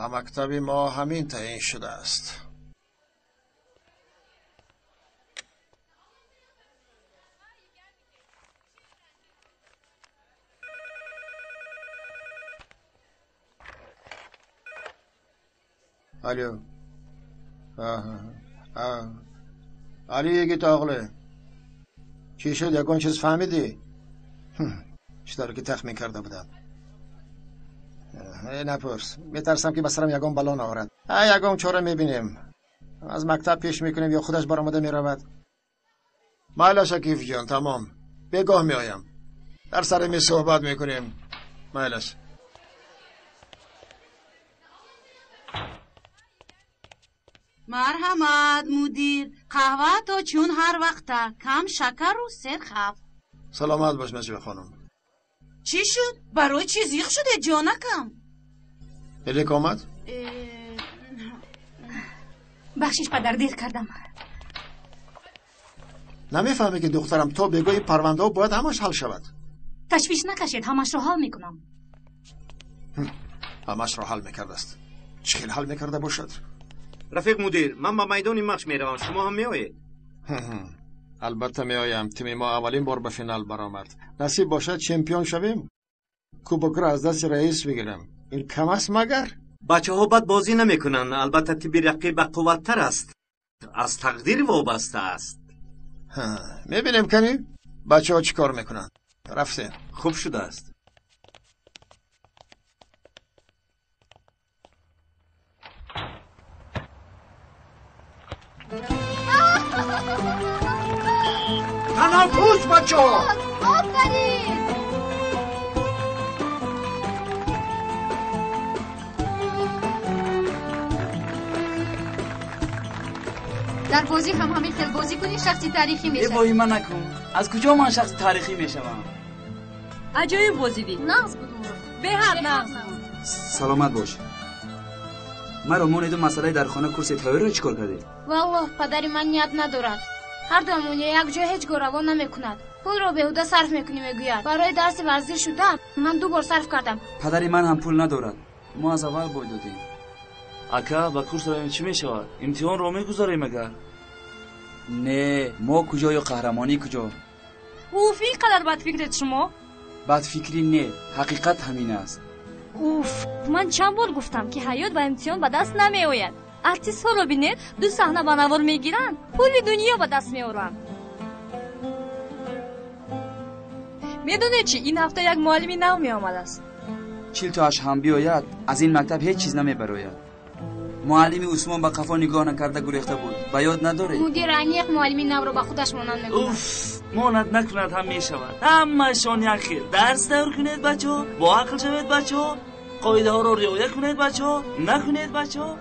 در مکتب ما همین تعیین شده است. الو. علی یکی تاغله چی شد؟ یکون چیز فهمیدی؟ چطور که تخمین کرده بودم. نپرس، میترسم که بسرم یکون بلا نآورد. یکون چاره میبینیم، از مکتب پیش میکنیم یا خودش برآمده میرود. مالا شکیف جان، تمام، بگاه میآیم، در سر می صحبت میکنیم. مالش. مرحمت مدیر، قهوه تا چون هر وقته، کم شکر و سرخ. سلامت باش نجیب خانم. چی شد؟ برای چی زیخ شده جانکم؟ الیک آمد؟ بخشش پدر، دیر کردم. نمیفهمی که دخترم تو بگو این پرونده ها باید همش حل شود. تشویش نکشید، همش رو حل میکنم. همش رو حل میکرده است. چیل حل میکرده باشد؟ رفیق مدیر، من با میدان مخش میروم، شما هم میآیید؟ البته میآیم. تیم ما اولین بار به فینال برآمد. نصیب باشد چمپیون شویم، کوبک را از دست رئیس بگیرم. این کم است مگر؟ بچه ها بد بازی نمیکنن، البته تیم رقیب قوت تر است، از تقدیر وابسته است. میبینیم کنی بچه ها چی کار میکنن. رفته خوب شده است. تنفس بچه ها. آفرین. در بازی هم همین خیل بازی کنی شخصی تاریخی میشه. وای من نکن، از کجا من شخص تاریخی میشم؟ عجایب بازی بی نغز بدون به هر نغز. سلامت باش. مرا مونیدو مسئله در خانه کورس تایر را چیکار کردی؟ والله پدری من نیت ندارد. هر دومون یک جای هیچ روان نمیکند. پول رو بهوده صرف میکنی میگوید. برای درس ورزش شدم من 2 بار صرف کردم. پدری من هم پول ندارد. ما از اول باید دادیم. اکا با کورس را چی میشود؟ امتحان رو میگذاریم مگر؟ نه، ما کجا یا قهرمانی کجا؟ اوف، این قدر بد فکرت شما؟ بد فکری نه، حقیقت همین است. اوف، من چند بار گفتم که حیات و امتحان به دست نمی آید. ارتیست ها رو بینید 2 صحنه به نوار میگیرن، پول دنیا به دست میارن. میدونی چی؟ این هفته یک معلمی نو می آمد است. 40 تاش هم بیاید از این مکتب هیچ چیز نمی براید. معلمی عثمان با قفا نگاه نکرده گریخته بود. با یاد نداره؟ مدیر انیق معلمی نو رو به خودش مانند میکند. اوف، مانند نکند هم میشود. همشون یک خیر. درس دور کنید بچه، با عقل شوید بچه، قاعده ها رو رعایت کنید بچه، نکنید بچه،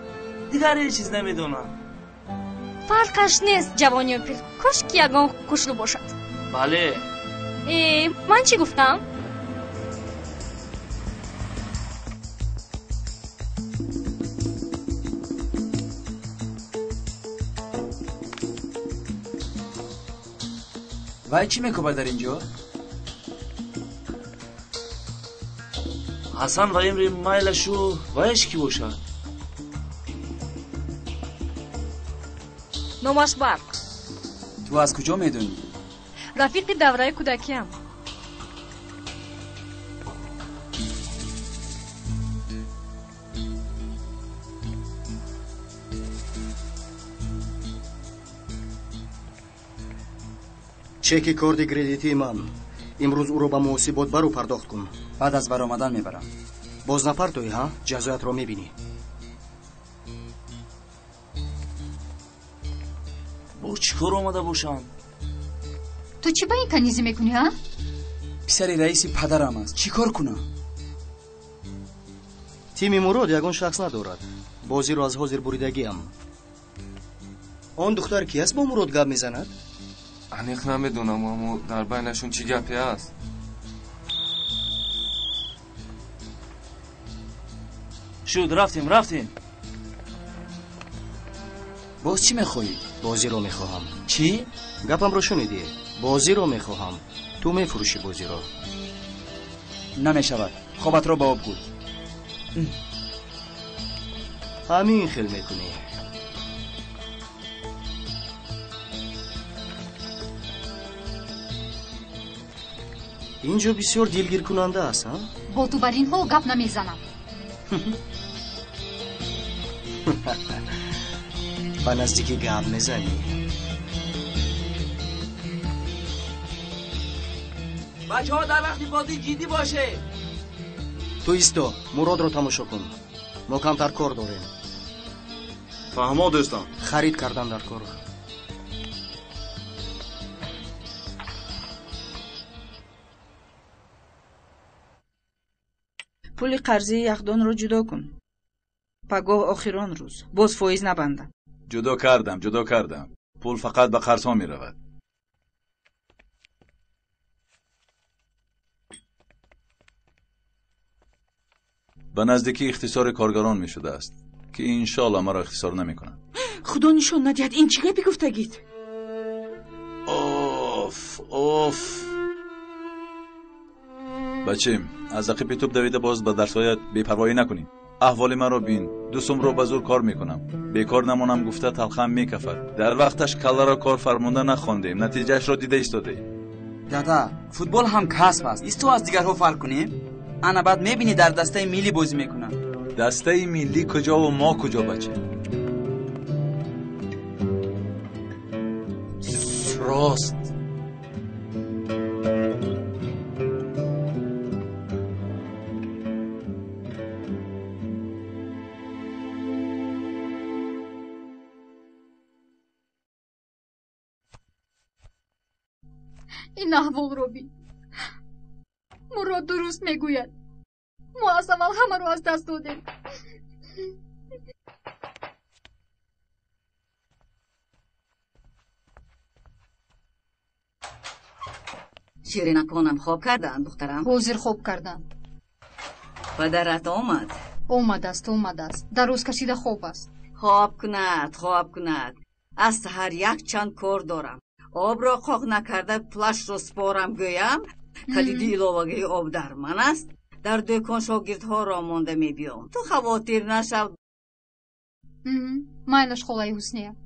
دیگر هیچ چیز نمیدونم. فرقش نیست جوانی و پیر، کاش که یگان کشلو باشد. بله. من چی گفتم؟ وای چی میکوبه در اینجا؟ حسن و امری مایلشو وایش کی باشد؟ نامش برق. تو از کجا میدونی؟ رفیق دوره کودکیم. چک کارت کردیتی من امروز او رو به محاسبات برو پرداخت کن. بعد از برآمدن میبرم. باز نپرتوی ها؟ جزایت رو میبینی. با چیکار اومده باشم؟ تو چی با این کنیزی میکنی ها؟ پسر رئیس پدرم است، چی کار کنم؟ تیم مراد یگان شخص ندارد. بازی رو از حاضر بریدگی هم. آن دختر کی است با مراد گپ میزند؟ انیق نمیدونم، اما در بینشون چی گپی است؟ شد رفتیم. باز چی میخوایی؟ بازی رو میخواهم. چی؟ گپم رو شنیدی؟ بازی رو میخواهم. تو میفروشی بازی رو. نمیشود، خوابت رو با آب گود. همین خیل میکنی. اینجا بسیار دلگیر کننده است ها؟ با تو بر اینها گپ نمیزنم. با نزدیکی گپ میزنی. بچه ها در وقتی بازی جدی باشه. تو ایستا مراد رو تماشا کن. ما کمتر کار داریم. فهمو دوستان. خرید کردن در کار. پول قرضی یخدان رو جدا کن. پگاه آخران روز باز فایز نبندم. جدا کردم. پول فقط به قرض ها می رود. به نزدیکی اختصار کارگران می شده است که انشالله مرا اختصار نمی کنند. خدا نشان ندهد این چی گپی گفتگید؟ اوف بچیم از عقب توپ دویده باز به درسایت بی‌پروایی نکنیم. احوال من رو بین. دوستم رو به زور کار میکنم. بیکار نمونم گفته تلخم میکفد. در وقتش کله را کار فرمونده نخواندیم. نتیجهش را دیده ایستاده. دادا فوتبال هم کسب است. ایستو از دیگرها فرق کنیم. انا بعد میبینی در دسته ملی بازی میکنم. دسته ملی کجا و ما کجا بچه؟ راست. این احوال رو بین. مراد درست میگوید. ما از اول همه رو از دست دادیم. شیرینکانم خواب کردن دخترم؟ حاضر خواب کردن. پدرت آمد؟ اومد است. در روز کشیده خواب است. خواب کند. از سحر یک چند کار دارم. آب را قاق نکرده پلش رو سپارم گویم. کلیدی ایلووگی آب در من است. در دکان شاگردها را مانده میبیام. تو خواطر نشو. مایلش خولای حسنیه.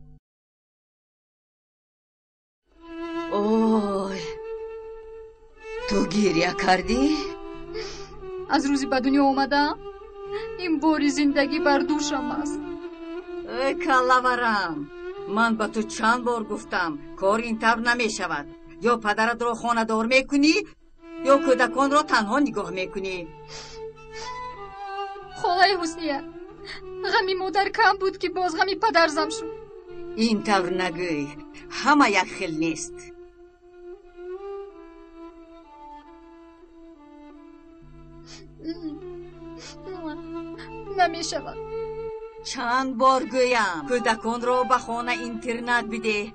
اوی تو گریه کردی؟ از روزی به دنیا اومدم این باری زندگی بر دوشم است. ای کلاورم، من به تو چند بار گفتم کار این طور نمی شود. یا پدرت را خانه دار میکنی یا کودکان را تنها نگاه میکنی. خدای حسنیه، غمی مادر کم بود که باز غمی پدر زم شد. این طور نگوی، همه یک خیل نیست. نمی شود. چند بار گویم کودکان را به خانه اینترنت بده.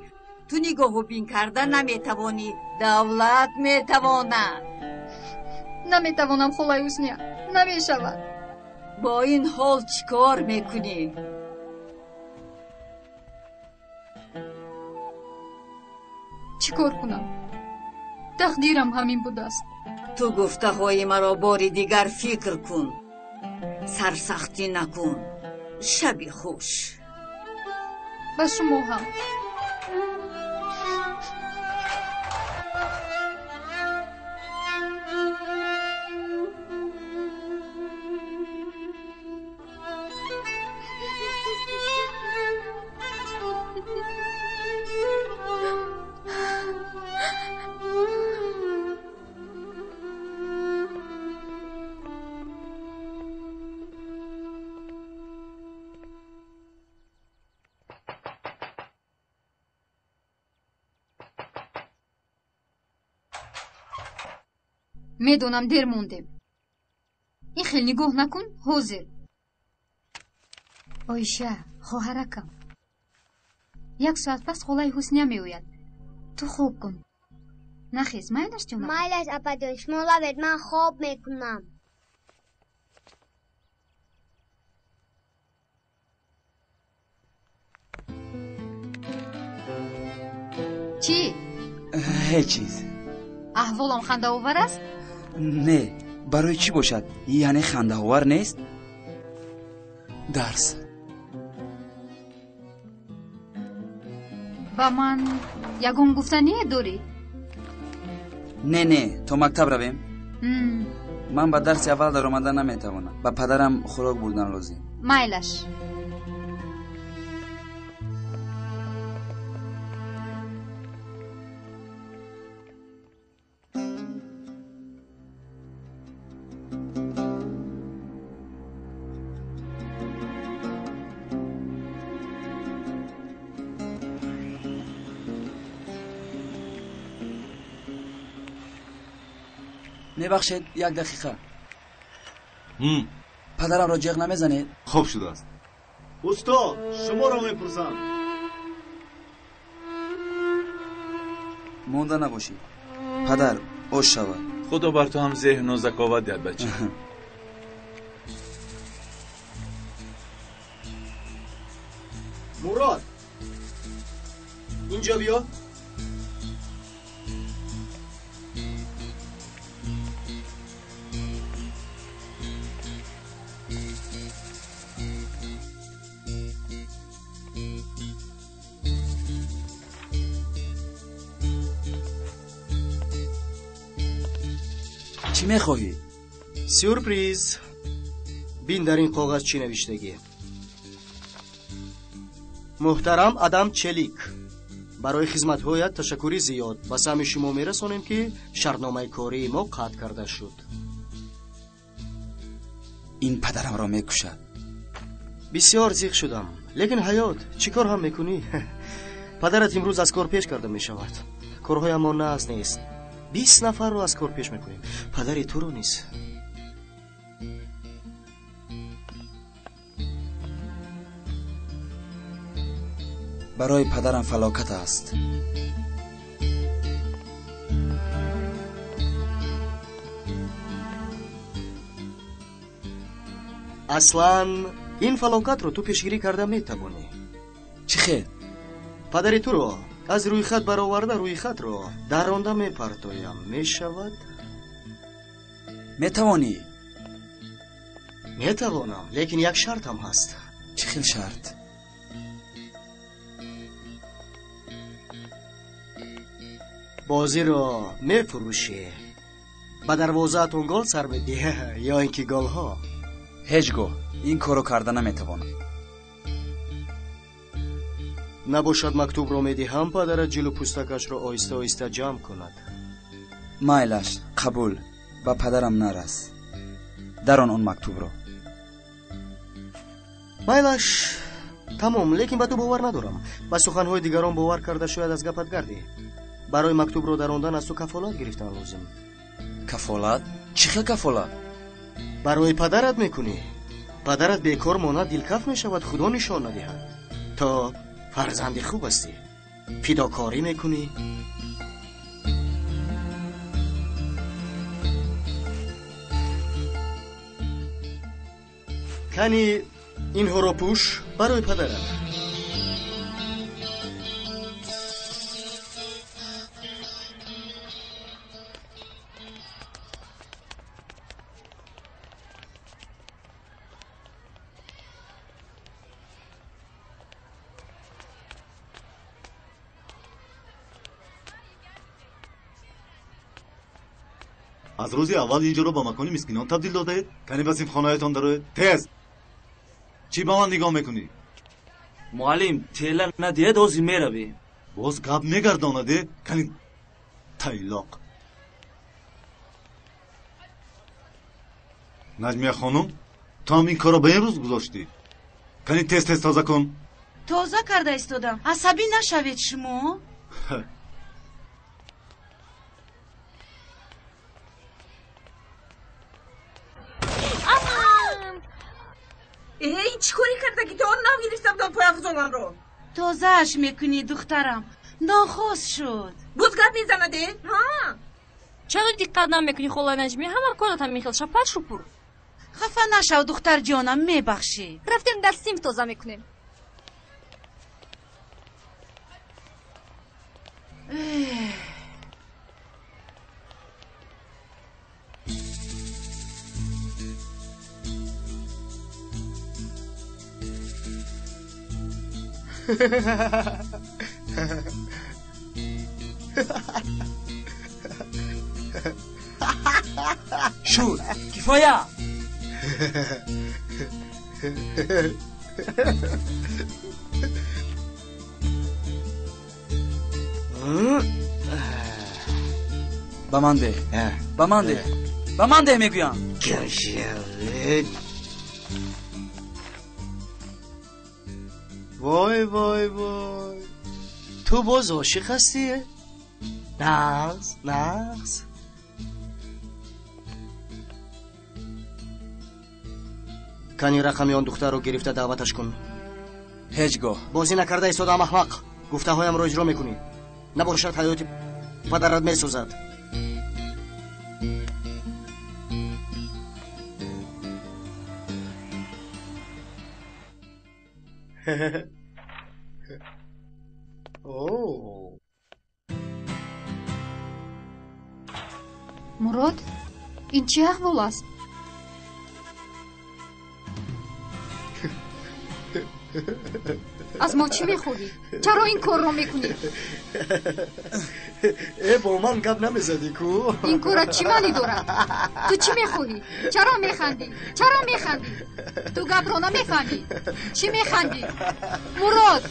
تو نگاه و بین کرده نمیتوانی، دولت میتواند. نمیتوانم خدای حسنیه، نمی شود. با این حال چیکار میکنی؟ چیکار کنم؟ تقدیرم همین بوده است. تو گفته های مرا باری دیگر فکر کن. سرسختی نکن. شبی خوش. با شما هم. میدونم دیر موندیم. این خیلی نگاه نکن. حاضر آیشه خواهرکم، 1 ساعت پس خالای حسنیه میوید. تو خوب کن. نخیز مایلش جونم. مایلش اپا دوش مولا بید، من خواب میکنم. چی؟ هیچ چیز. احوالم خنده آور است؟ نه، برای چی باشد؟ یعنی خنده آور نیست؟ درس ба ман ягон гуфтание дорӣ? не то мактаб равем. ман ба дарси аввал даромадан наметавонам. ба падарам хӯрок бурдан лозим. майлаш. мебахшед як дақиқа. падарамро ҷиғ намезанед? хуб шудааст. устод, шуморо мепурсам. монда набошед. падар, ош шавад. худо бар ту ҳам зеҳну заковат диҳад бача. мурод, инҷо биё. чӣ мехоҳӣ? сюрприз. бин дар ин коғаз чӣ навиштагӣ. муҳтарам адам челик, барои хизматҳоят ташаккури зиёд ба сами шумо мерасонем ки шартномаи кории мо қатъ карда шуд. ин падарамро мекушад. бисёр зиқ шудам, лекин ҳаёт чӣ кор ҳам мекунӣ? падарат имрӯз аз кор пеш карда мешавад. корҳоямон на аз нест. 20 нафарро аз кор пеш мекунем. падари туро низ. барои падарам фалокат аст. аслан ин фалокатро ту пешгирӣ карда метавонӣ. чӣ хел? падари туро аз рӯйхат бароварда рӯйхатро дар онда мепартоям. мешавад? метавонӣ? метавонам, лекин як шартам ҳаст. чӣ хел шарт? бозиро мефурӯшӣ, ба дарвозаатон гол сар медиҳ ё ин ки голҳо? ҳеҷ гоҳ ин корро карда наметавонам. набошад мактубро медиҳам, падарат ҷилу пӯстакашро оҳиста оҳиста ҷамъ кунад. майлаш, қабул. ба падарам нарас. дарон он мактубро. майлаш, тамом, лекин ба ту бовар надорам. ба суханҳои дигарон бовар карда шояд аз гапат гардӣ. барои мактубро дарондан аз ту кафолат гирифтан лозим. кафолат? чӣ хел кафолат? барои падарат мекунӣ. падарат бекор монад дилкаф мешавад, худо нишон надиҳад. то фарзанди хуб ҳастӣ, фидокорӣ мекунӣ. кани инҳоро пӯш барои падарат. аз рӯзи аввал инҷоро ба макони мискинон табдил додаед? кани ба симхонаятон дароед. тез! чӣ ба ман нигоҳ мекунӣ? муаллим, тела надиҳед, ҳозир меравем. боз гап мегардонаде? кани тайлоқ. наҷмия хонум, ту ҳам ин корро ба имрӯз гузоштӣ? кани тез тоза кун. тоза карда истодам. асабӣ нашавед шумо. ин чӣ корӣ карда ки то навгирифтам дан пойафзоланро? тозааш мекунӣ духтарам. нохост шуд. боз гап мезанаде? чаро диққат намекунӣ хола наҷми? ҳама коротам мехел шапат шупур. хафа нашав духтарҷонам, мебахшӣ. рафтем дар синф тоза мекунем. шуд кифоя ба ман де ба ман де ба ман де мегӯям وای وای وای تو باز عاشق هستی؟ نغز کانی رقمی آن دختر رو گرفته دعوتش کن هیچگاه بازی نکرده ایستادم احمق گفته هایم رو اجرا میکنی نباشد حیات پدرت میسوزد мурод ин чӣ аҳвол аст аз мо чӣ мехоҳӣ чаро ин корро мекунӣ бо ман гап намезадӣ ку ин корат чӣ маънӣ дорад ту чӣ мехоҳӣ чаро механдӣ ту гапро намефаҳмӣ чӣ механдӣ мурод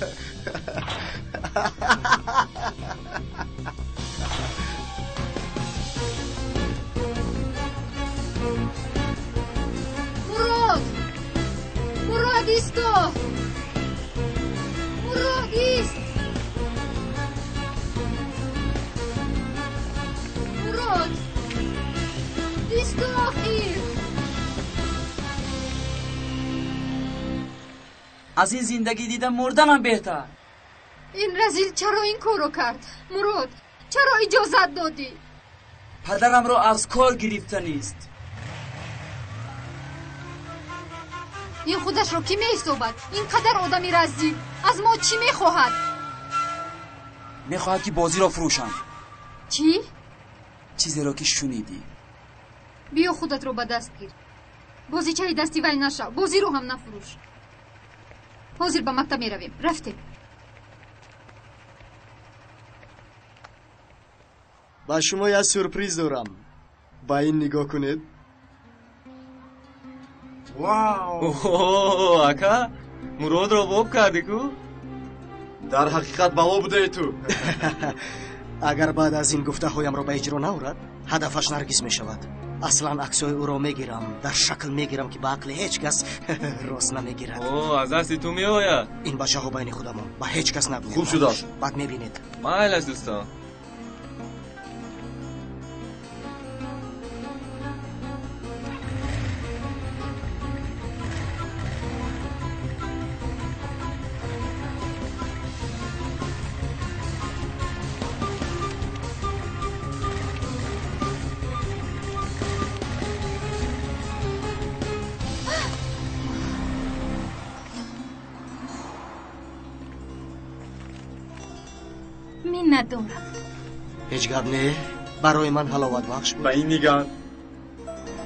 мурод исто мурод ист мурод исто охир аз ин зиндагӣ дида мурданам беҳтар ин разил чаро ин корро кард мурод чаро иҷозат додӣ падарамро аз кор гирифтанист ин худашро кӣ меҳисобад ин қадар одами разил аз мо чӣ мехоҳад мехоҳад ки бозиро фурӯшам чӣ чизеро ки шунидӣ биё худатро ба даст гир бозичаи дасти вай нашав бозиро ҳам нафурӯш ҳозир ба мактаб меравем рафтем ба шумо як сюрприз дорам ба ин нигоҳ кунед вау ака муродро боб кардӣ ку дар ҳақиқат бало будаи ту агар баъд аз ин гуфтаҳоямро ба иҷро наорад ҳадафаш наргиз мешавад аслан аксҳои ӯро мегирам дар шакл мегирам ки ба ақли ҳеҷ кас рост намегирад аз дасти ту меояд ин бачаҳо байни худамон ба ҳеҷ кас нагӯед хуб шудааст баъд мебинед майл аст дӯстон ندارم هیچ گپ نه برای من حلاوت بخش بود با این نگاه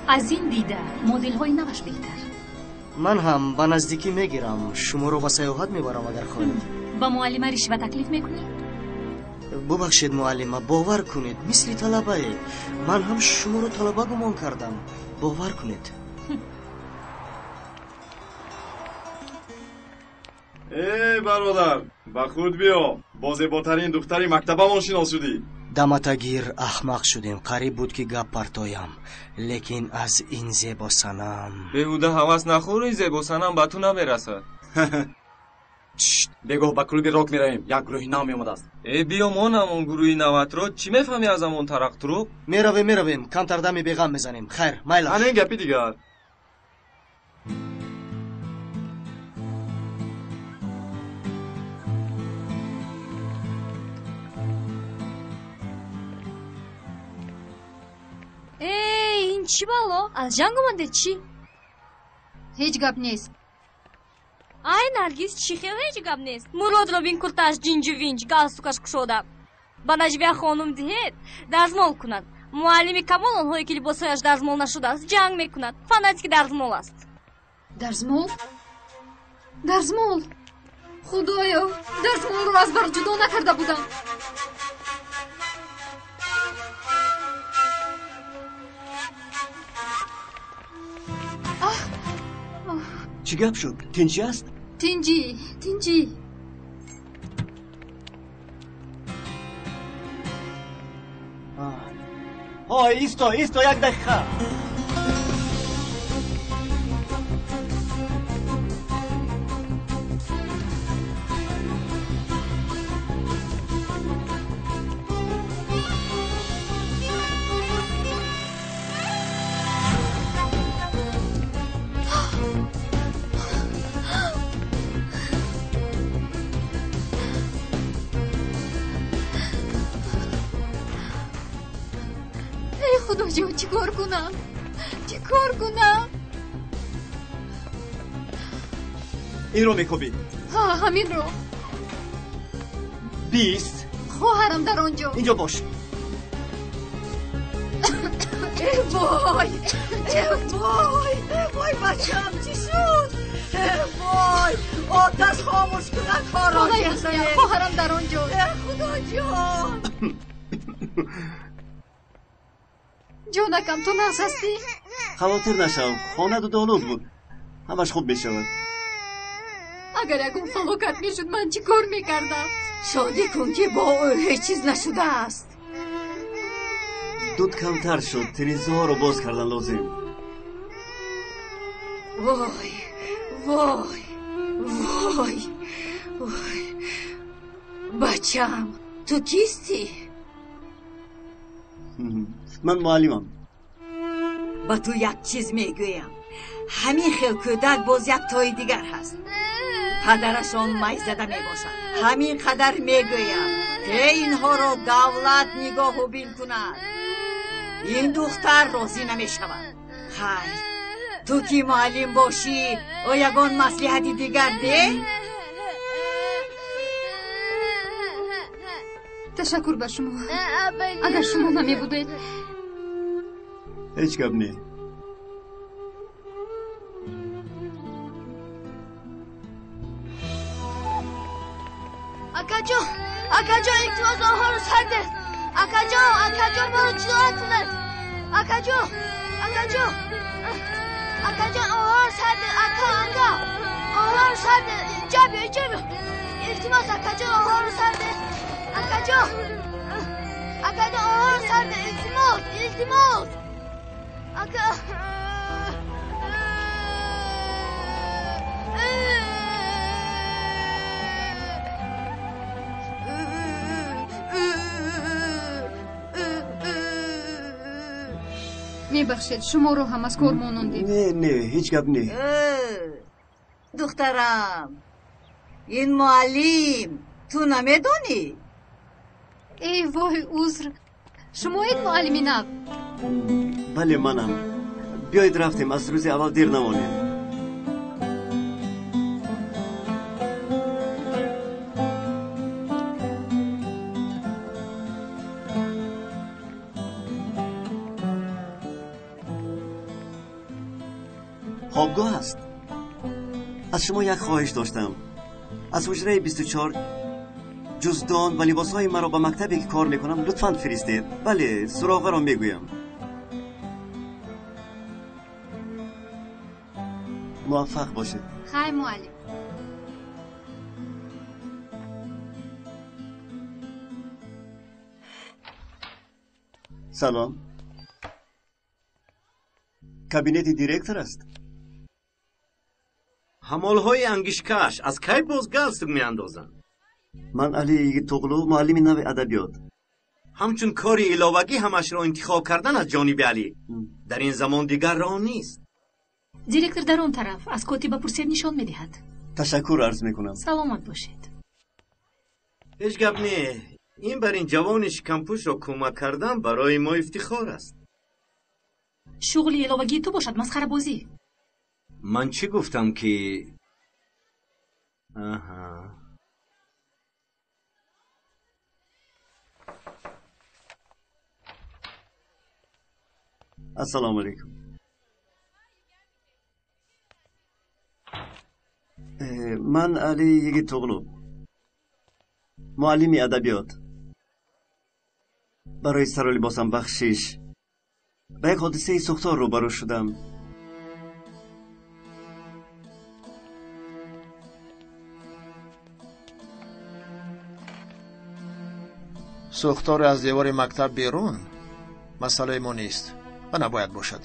از این دیده مدل های نوش بهتر من هم با نزدیکی میگیرم شما رو با سیاحت میبرم اگر خواهید با معلمه رشوه تکلیف میکنی؟ ببخشید معلمه باور کنید مثل طلبه اید من هم شما رو طلبه گمان کردم باور کنید ای برادر با خود بیا با زیباترین دختری مکتبمون شناس شدی دمتگیر احمق شدیم قریب بود که گپ پرتایم لیکن از این زیبا صنم بهوده حواس نخور این زیبا صنم به تو نمیرسد بگو با کلوب راک میریم یک گروه نام اومده است ای بیا ما نمون گروهی نوت رو چی میفهمی از همون ترقت رو میرویم کمتر دمی بیغم میزنیم خیر مایلا این گپی دیگر این چی بالا؟ از جنگ اومده چی؟ هیچ گپ نیست ای نرگیز چی خیلی هیچ گپ نیست مراد رو بین کلتاش جینج و وینج گالستوکاش کشوده با نجوه خانم دهید درزمال کند معلمی کمال آنهایی که لباسهایش درزمال نشده است جنگ میکند فناتیک درزمال است درزمال؟ درزمال خدایا درزمال رو از بر جدا نکرده بودم چی گپ شد؟ تینچی است؟ تینجی های ایستا یک دقیقه. خدا جان چیکار کنم؟ این رو میکوبی؟ ها همین رو. 20. خواهرم در آنجا. اینجا باش. وای بچم چی شد؟ وای آتش خاموش کنن کارا کرده. خواهرم در آنجا. خدا جان جانکم تو ناز هستی؟ خاطر نشو، خانه دولود بود. همش خوب میشود. اگر یکم فلاکت میشد من چی کار میکردم؟ شادی کن که با او هیچ چیز نشده است. دود کمتر شد، تریزها رو باز کردن لازم. وای بچم تو کیستی؟ من معلمم. با تو یک چیز میگویم، همین خیل کودک باز یک تای دیگر هست. پدرشان مای زده میباشد. همین قدر میگویم که اینها را دولت نگاه و بین کند. این دختر راضی نمیشود. خیر تو که معلم باشی او یگان مصلحتی دیگر ده. تشکر به شما. اگر شما نمی بودید هیچ گپ نه. اکا جان التماس آنها رو سرده. اکا جان برو چطور کند. اکا جان آنها رو سرده. اکا آنها رو سرده. اینجا بیا التماس اکا جان آنها رو سرده. اکا جان آنها رو سرده. التماس اکا میبخشید شما رو هم از کار مانوندیم. نه هیچ گپ نه. دخترم این معلم تو نمیدونی؟ ای وای عذر، شما این معلمی نه؟ بله منم. بیایید رفتیم، از روز اول دیر نمانیم. خوابگاه است. از شما یک خواهش داشتم. از حجره 24 جزدان و لباسهای مرا به مکتبی که کار میکنم لطفاً فرستید. بله سراغه را میگویم. موفق باشید. خیر معلم. سلام. کابینت دیرکتر است. حمالهای انگشکش از کی باز گلستوک میاندازند؟ من علی توغلو معلم نو ادبیات. همچون کاری علاوگی همش را انتخاب کردن از جانب علی در این زمان دیگر راه نیست. دیرکتر در اون طرف از کتی بپرسید نشان میدهد. تشکر عرض میکنم. سلامت باشید. هیچ گپ نه. این بر این جوان شکمپوش را کمک کردن برای ما افتخار است. شغلی علاوگی تو باشد مسخره بازی. من چی گفتم که السلام علیکم. من علی یگی توغلو معلم ادبیات. برای سر و لباسم بخشش به یک حادثه سوختار روبرو شدم. سوختار از دیوار مکتب بیرون مسئله ما نیست و نباید باشد.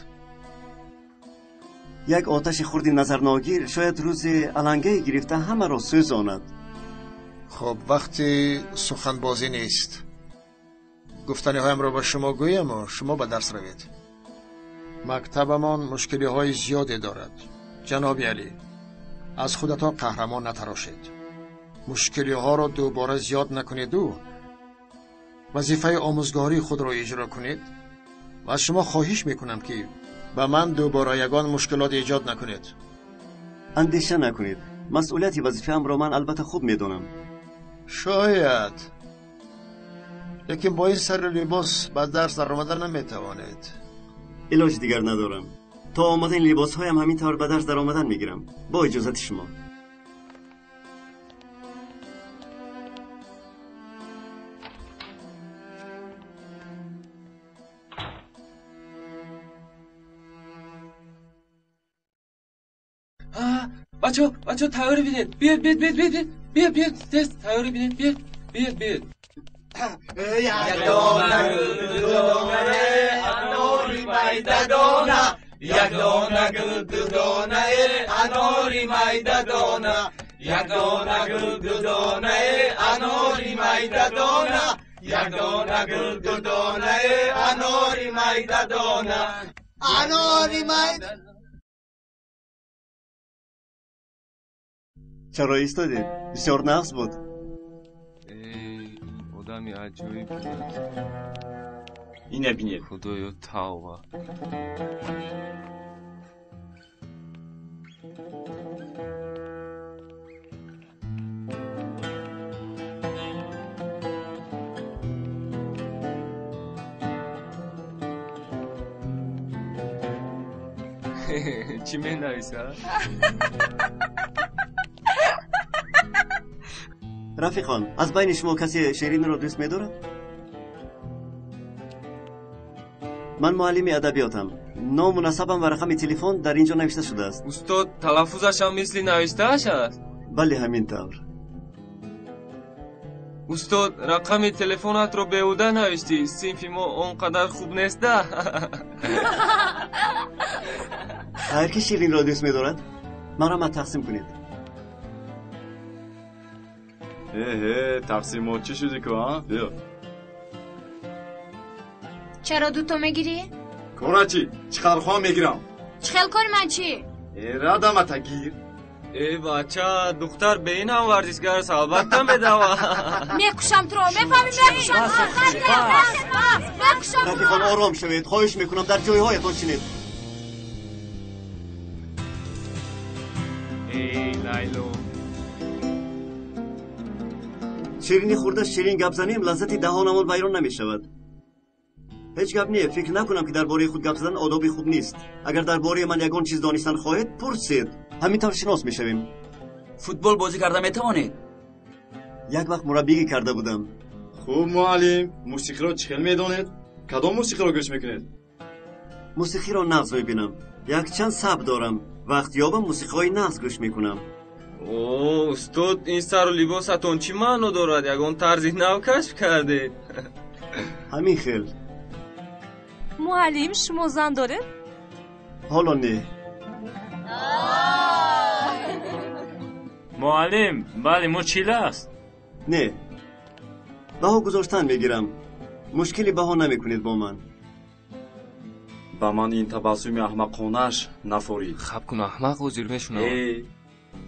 یک آتش خردی نظر ناگیر شاید روز علنگه گرفته همه را سوزاند. خب وقتی سخنبازی نیست گفتنی هایم را به شما گویم و شما به درس روید. مکتبمان مشکلی های زیادی دارد. جناب علی، از خودتا قهرمان نتراشید. مشکلی ها را دوباره زیاد نکنید و وظیفه آموزگاری خود را اجرا کنید و از شما خواهش میکنم که به من دوباره یگان مشکلات ایجاد نکنید. اندیشه نکنید. مسئولیت وظیفه‌ام را من البته خوب میدونم. شاید، لیکن با این سر لباس به درس در آمدن نمیتوانید. علاج دیگر ندارم. تا آمدن لباس هایم همین طور به درس در آمدن میگیرم. با اجازت شما. بچه تیاری بینید. بیاد تست تیاری بینید. بیاد یک دانه گل دو دانه اناری میده دانه یک دانه گل دو دانه اناری میده دانه یک دانه گل دو دانه اناری میده دانه یک دانه گل دو دانه اناری میده دانه اناری میده. چرا ایستادید؟ بسیار نقص بود. آدمی عجیبی بود. اینه بینید. خدایا توبه. چی می نویسه؟ رفیقان، از بین شما کسی شیرین را دوست می‌دارد؟ من معلم ادبیاتم. نام و نسبم و رقم تلفن در اینجا نوشته شده است. استاد تلفظش هم مثل نوشته‌اش است؟ بله همین طور. استاد رقم تلفنت رو بیهوده نوشتی. صنف ما اونقدر خوب نیست ده. هر کی شیرین را دوست می‌دارد مرا ما تقسیم کنید. تقسیم چی شدی که ها؟ بیا. چرا دوتا میگیری؟ کارا چی؟ چقدر خواه میگیرم. چخیل کار من چی؟ رادم تگیر. ای بچه دختر به این هم ورزشگر است البته میدوه. میکشم تو رو میفهمی میکشم. رفیقان آرام شوید. خواهش میکنم در جای هایتان چینید. ای لیلو شیرینی خورده شیرین گپ زنیم لذت دهانمان بیرون نمی شود. هیچ گپ نیه. فکر نکنم که درباره خود گپ زدن آدابی خوب نیست. اگر درباره من یگان چیز دانستن خواهید پرسید. همینطور شناس میشویم. فوتبال بازی کرده میتوانید؟ یک وقت مربیگی کرده بودم. خوب معلم، موسیقی را چخیل میدانید؟ کدام موسیقی را گوش میکنید؟ موسیقی را نغز میبینم. یک چند سبک دارم. وقت یابم موسیقی های نغز گوش میکنم. اوه استاد این سر و لباستون چی معنی دارد؟ یگان طرزی نو کشف کرده. همین خیل. معلم شما زن داره؟ حالا نه. معلم بله مچیله است. نه بها گذاشتن میگیرم. مشکلی بها نمیکنید با من. با من این تبسم احمقانش نفورید. خب کن احمق و زیر میشونم.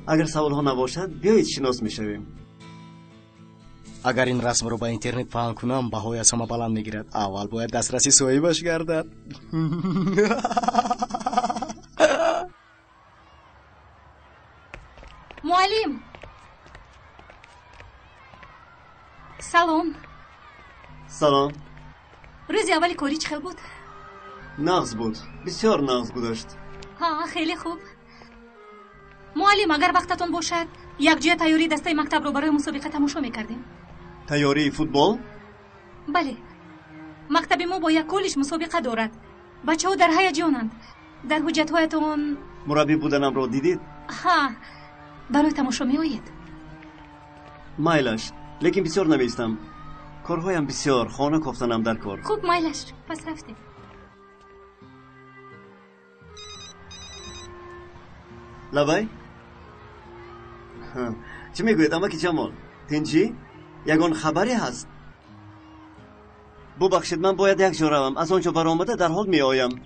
اگر سوال ها نباشد بیایید شناس میشویم. اگر این رسم رو با اینترنت پهن کنم بهای از همه بلند میگیرد. اول باید دسترسی صاحبش گردد. معلم سلام. روز اولی کاری چخیل بود؟ نغز بود. بسیار نغز گذاشت. ها خیلی خوب. معلم اگر وقتتون باشد یک جای تیاری دسته مکتب رو برای مسابقه تماشا میکردیم. تیاری فوتبال؟ بله. مکتب ما با یک کلش مسابقه دارد. بچه ها در هیجانند. در حجت هایتون مربی بودنم رو دیدید؟ ها برای تماشا می آید. مایلش لیکن بسیار نمیستم. کارهایم بسیار، خانه کوفتنم در کار. خوب مایلش پس رفتیم. لبای؟ چی میگوید اما که جمال؟ تنجی؟ یگان خبری هست؟ ببخشید من باید یک جا روم. از آنجا برآمده در حال می آیم.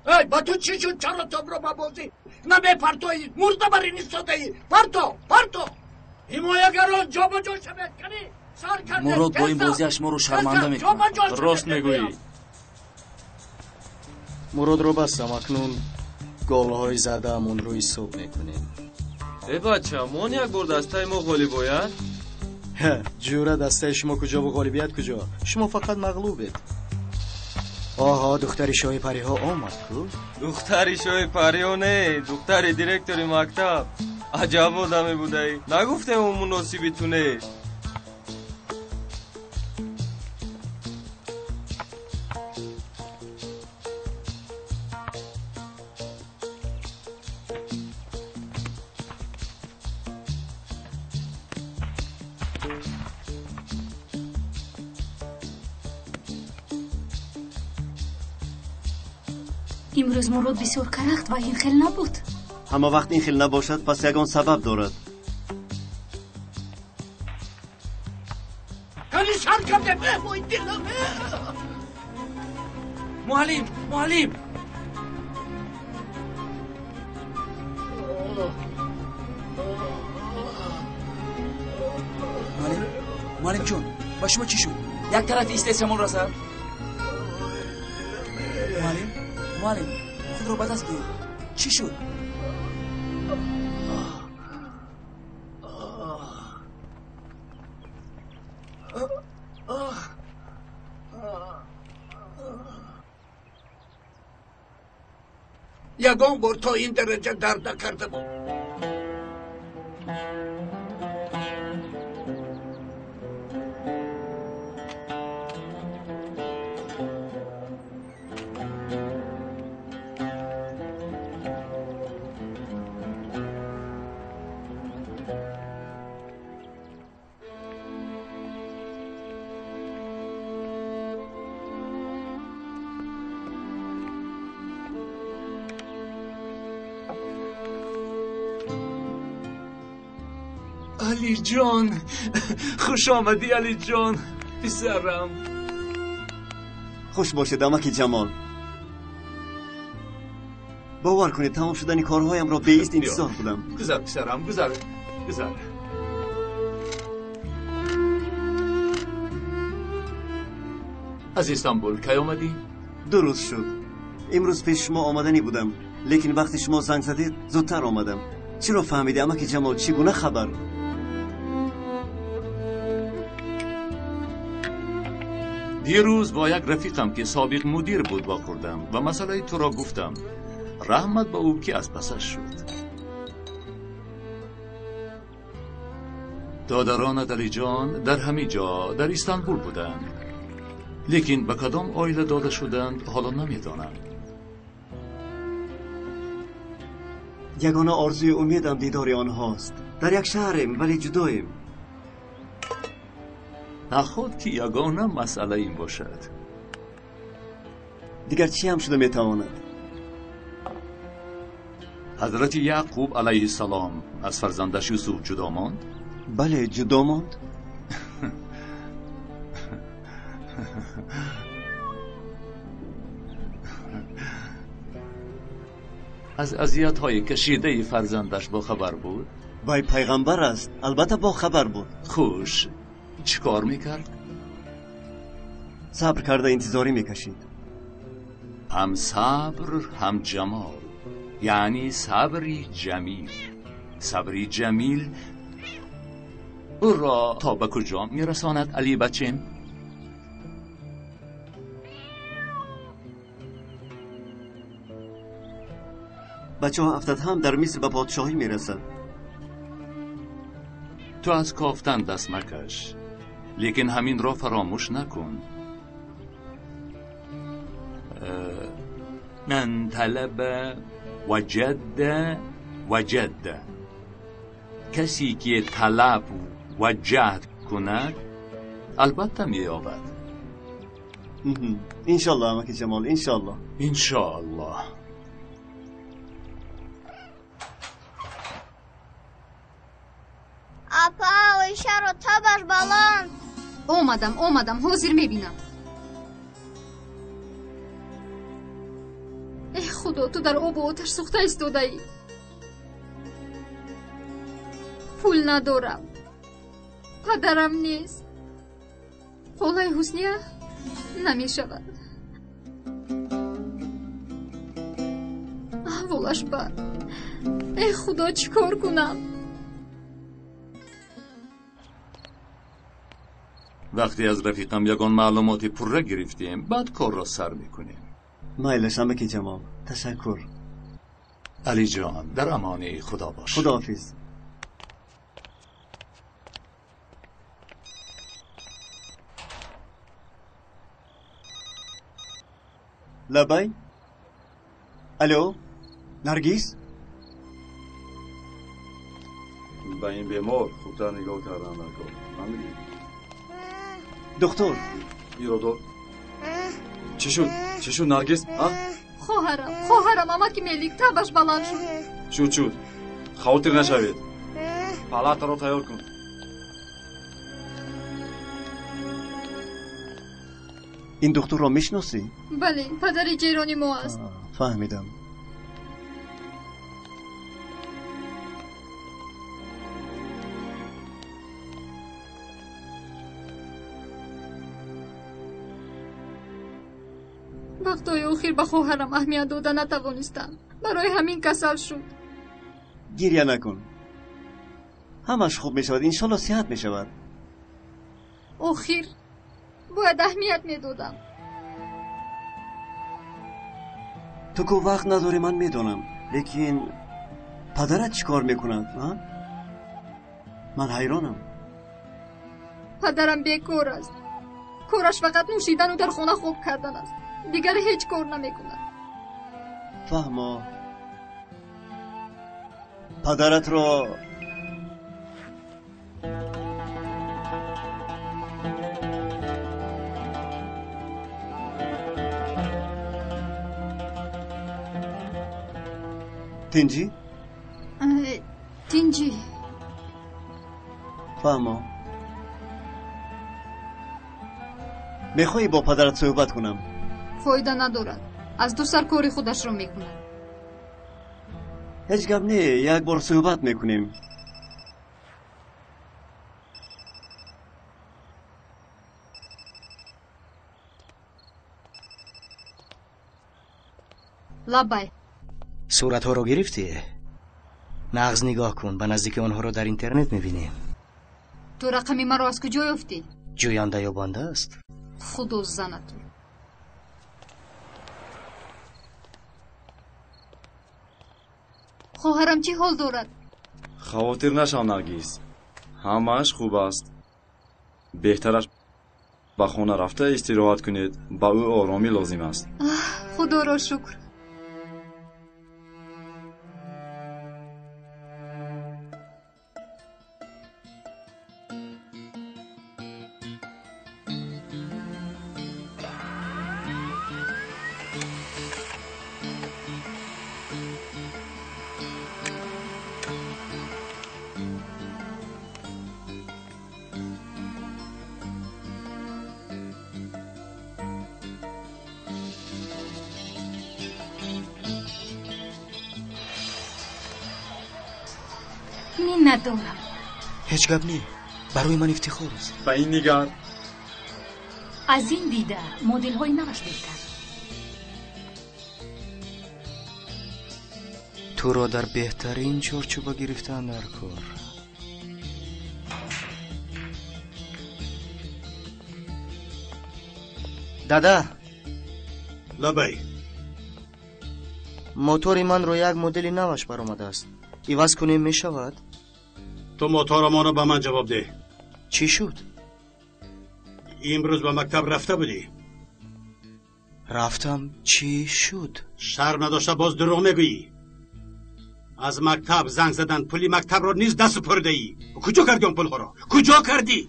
ای با تو چی شد؟ چرا تو رو ببازی؟ نه پرتویی مرده بر این ایستاده. پرتو حمایتگران جا با جا شود کنی. مراد با این بازیش ما رو شرمنده میکنه. راست میگویی. مراد رو بستم. اکنون گل‌های زده‌مون رو حساب میکنیم. ای بچه من یک بار دسته ما غالی باید؟ جوره دسته شما کجا و غالبیت کجا؟ شما فقط مغلوبید. آها دختری شاه پری ها آمد کو؟ دختری شاه پری ها نه، دختری دیرکتوری مکتب. عجب آدمی بوده ای. نگفته اون مناسبی تو نه. امروز مراد بسیار کرخت و این خیل نبود. اما وقت این خیل نباشد پس یگان سبب دارد. کنی سر کرده بفوی دلم. معلم معلم جون با شما چی شد؟ یک طرف استیشن رسد؟ معلم خود رو به دست بیار. چی شد؟ یگان بار تا این درجه درد نکرده بود. علی جان خوش آمدی علی جان پسرم. خوش باشید امکی جمال. باور کنید تمام شدن کارهایم را به ایست انتظار بودم. گذر پسرم گذر. از استانبول کی آمدی؟ 2 روز شد. امروز پیش شما آمدنی بودم لیکن وقتی شما زنگ زدید زودتر آمدم. چرا فهمیدی امکی جمال؟ چگونه خبر؟ دیروز با یک رفیقم که سابق مدیر بود واخوردم و مسئله تو را گفتم. رحمت با او که از پسش شد. دادران علی جان در همه جا در استانبول بودند لیکن به کدام عائله داده شدند حالا نمیدانم. یگانه آرزوی امیدم دیدار آنهاست. در یک شهریم ولی جداییم. نخود که یگانه مسئله این باشد. دیگر چی هم شده میتواند؟ حضرت یعقوب علیه السلام از فرزندش یوسف جدا ماند؟ بله جدا ماند. از اذیت‌های کشیده فرزندش با خبر بود؟ وای پیغمبر است. البته با خبر بود. خوش. چی کار میکرد؟ صبر کرده انتظاری میکشید. هم صبر هم جمال. یعنی صبری جمیل او را تا به کجا میرساند علی بچم؟ بچه ها افتاد هم در مصر به پادشاهی میرسد. تو از کافتن دست مکش لیکن همین را فراموش نکن. من طلب وجد کسی که طلب و جهد کند البته می‌یابد. انشالله عمک جمال، انشالله. انشالله. Apa, ишаро табаш баланд. Омадам, ҳозир мебинам. خدا تو در آب و آتش سوخته ایستاده‌ای. پول ندارم، پدرم نیست، خالای حسنیه نمیشود، احوالش بد. ای خدا چیکار کنم؟ وقتی از رفیقم یگان معلومات پره گرفتیم بعد کار را سر میکنیم. مایلش عمک جمال، تشکر. علی جان در امان خدا باش. خداحافظ. لبای الو نرگیس، به این بیمار خوبتر نگاه کردن نکن. دکتر ایرادو چی شد نرگیس؟ خواهرم амаки мелик табаш баланд шуд. شد خاطر نشوید. پالات رو تیار کن. این دکتر را میشناسی؟ بله، پدر جیرانی ما است. فهمیدم. وقتای آخر به خواهرم اهمیت داده نتوانستم، برای همین کسل شد. گریه نکن، همش خوب می شود، انشالله صحت می شود. آخر باید اهمیت می دادم. تو که وقت نداری من می دانم، لیکن پدرت چی کار می کند؟ من حیرانم. پدرم بیکار است، کارش فقط نوشیدن و در خانه خواب کردن است، دیگر هیچ کار نمی کند. فهمو پدرت را تنجی؟ تنجی فهمو میخوایی با پدرت صحبت کنم؟ فایده ندارد، از دو سر کاری خودش رو میکند. هیچ گپ نه، یک بار صحبت میکنیم. لبای صورت ها رو گرفتی؟ نغز نگاه کن، به نزدیک آنها رو در اینترنت میبینیم. تو رقمی مرا از کجا یافتی؟ جوینده یا بنده است. خدا زنتو. خواهرم چی حال دارد؟ خاطر نشو نرگیس، همش خوب است. بهترش به خانه رفته استراحت کنید، با او آرامی لازم است. خدا را شکر. ندارم. هیچ گپ نی، برای من افتخار است. به این نگار. از این دیده مدل های نوش بهتر. تو را در بهترین چارچوب گرفتن در کار. دادا لبای موتور من رو یک مدل نوش برآمده است، عوض کنیم می شود؟ تو موتور ما رو به من جواب ده. چی شد؟ امروز به مکتب رفته بودی؟ رفتم، چی شد؟ شرم نداشته باز دروغ میگویی. از مکتب زنگ زدن پولی مکتب رو نیز دست سپرده ای. کجا کردی اون پولها رو؟ کجا کردی؟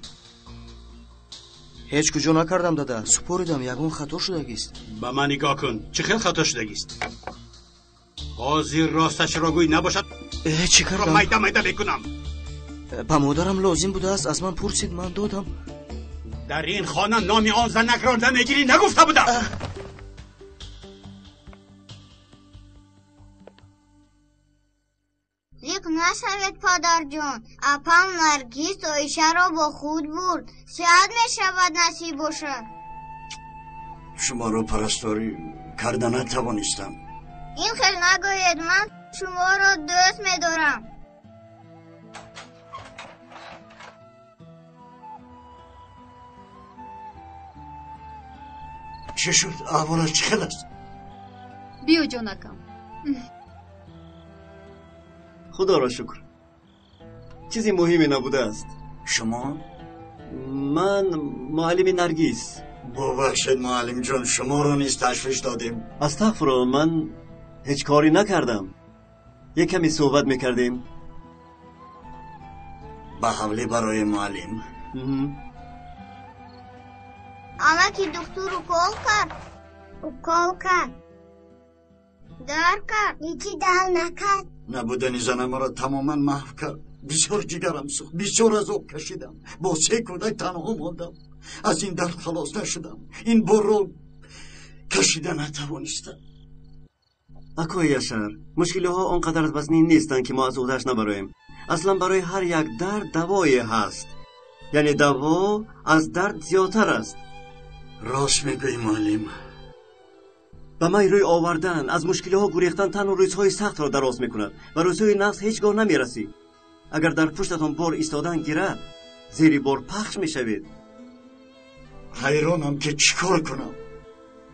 هیچ کجا نکردم دادا. سپردم. یگون خطا شدگیست. به من نگاه کن. چه خیلی خطا شدگیست؟ بازی راستش را گوی نباشد. چی کردم؟ میده میده بکنم. با مادرم لازم بوده است از من پرسید من دادم. در این خانه نامی آن زنک را نمیگیری نگفته بودم. ریق نشوید پدر جان. اپم نرگس عایشه را با خود برد. شاید میشود نصیب باشد. شما رو پرستاری کردن نتوانستم. این خیلی نگوید. من شما را دوست میدارم. چه شد؟ احوالش چه خیلی است؟ بیا جانکم. خدا را شکر. چیزی مهمی نبوده است. شما؟ من معلم نرگس. ببخشید معلم جان، شما را نیز تشویش دادیم. استغفرالله، من هیچ کاری نکردم. یک کمی صحبت میکردیم. به حوله برای معلم. اما که دکتر رو کال کرد. در کرد. یکی دل نکرد. نبودن زن مرا تماما محو کرد. بسیار جگرم سوخت. بسیار عذاب کشیدم. با 3 کودک تنها ماندم. از این درد خلاص نشدم. این بار رو کشیدن نتوانستم. اکای یشر، مشکل ها آنقدر از وزنی نیستن که ما از عهده‌اش نبراییم. اصلا برای هر یک درد دوایی هست. یعنی دوا از درد زیادتر است. راست میگوی معلم. به من روی آوردن از مشکل ها گریختن تن و روزهای سخت را دراز میکند و روزهای نقص هیچگاه نمیرسی. اگر در پشتتان بار ایستادن گیرد زیر بار پخش میشوید. حیرانم که چیکار کنم.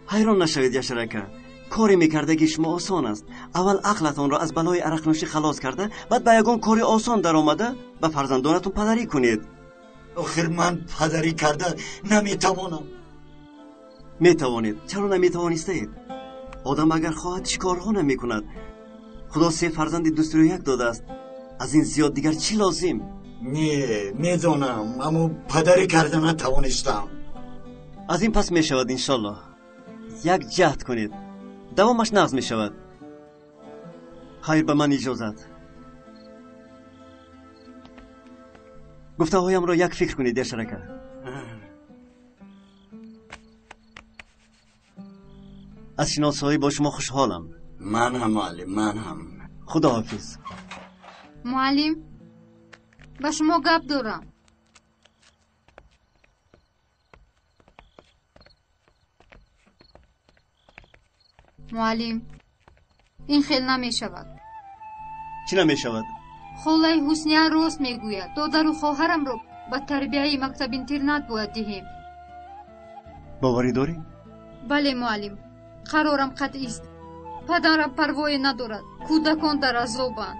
حیران نشوید یشرکه. کاری میکردگی شما آسان است. اول عقلتان را از بلای عرق نوشی خلاص کرده، بعد به یگان کاری آسان در آمده و فرزندانتون پدری کنید. آخر من پدری کرده نمیتوانم. میتوانید. چرا نمیتوانستید؟ آدم اگر خواهد چیکارها نمیکند. خدا 3 فرزند دستور یک داده است. از این زیاد دیگر چی لازم؟ نه میدونم، اما پدری کرده نتوانستم. از این پس میشود انشالله. یک جهد کنید، دوامش نقض میشود. خیر، به من اجازت. گفته هایم را یک فکر کنید یشرکه. از شناسایی با شما خوشحالم. من هم معلم، من هم. خدا حافظ. معلم، با شما گپ دارم. معلم، این خیلی نمی شود. چی نمی شود؟ خالای حسنیه راست میگوید. دادر و خواهرم را به تربیه مکتب اینترنت باید دهیم. باوری داری؟ بله معلم، قرارم قطعی است. پدرم پروایی ندارد. کودکان در عذابند.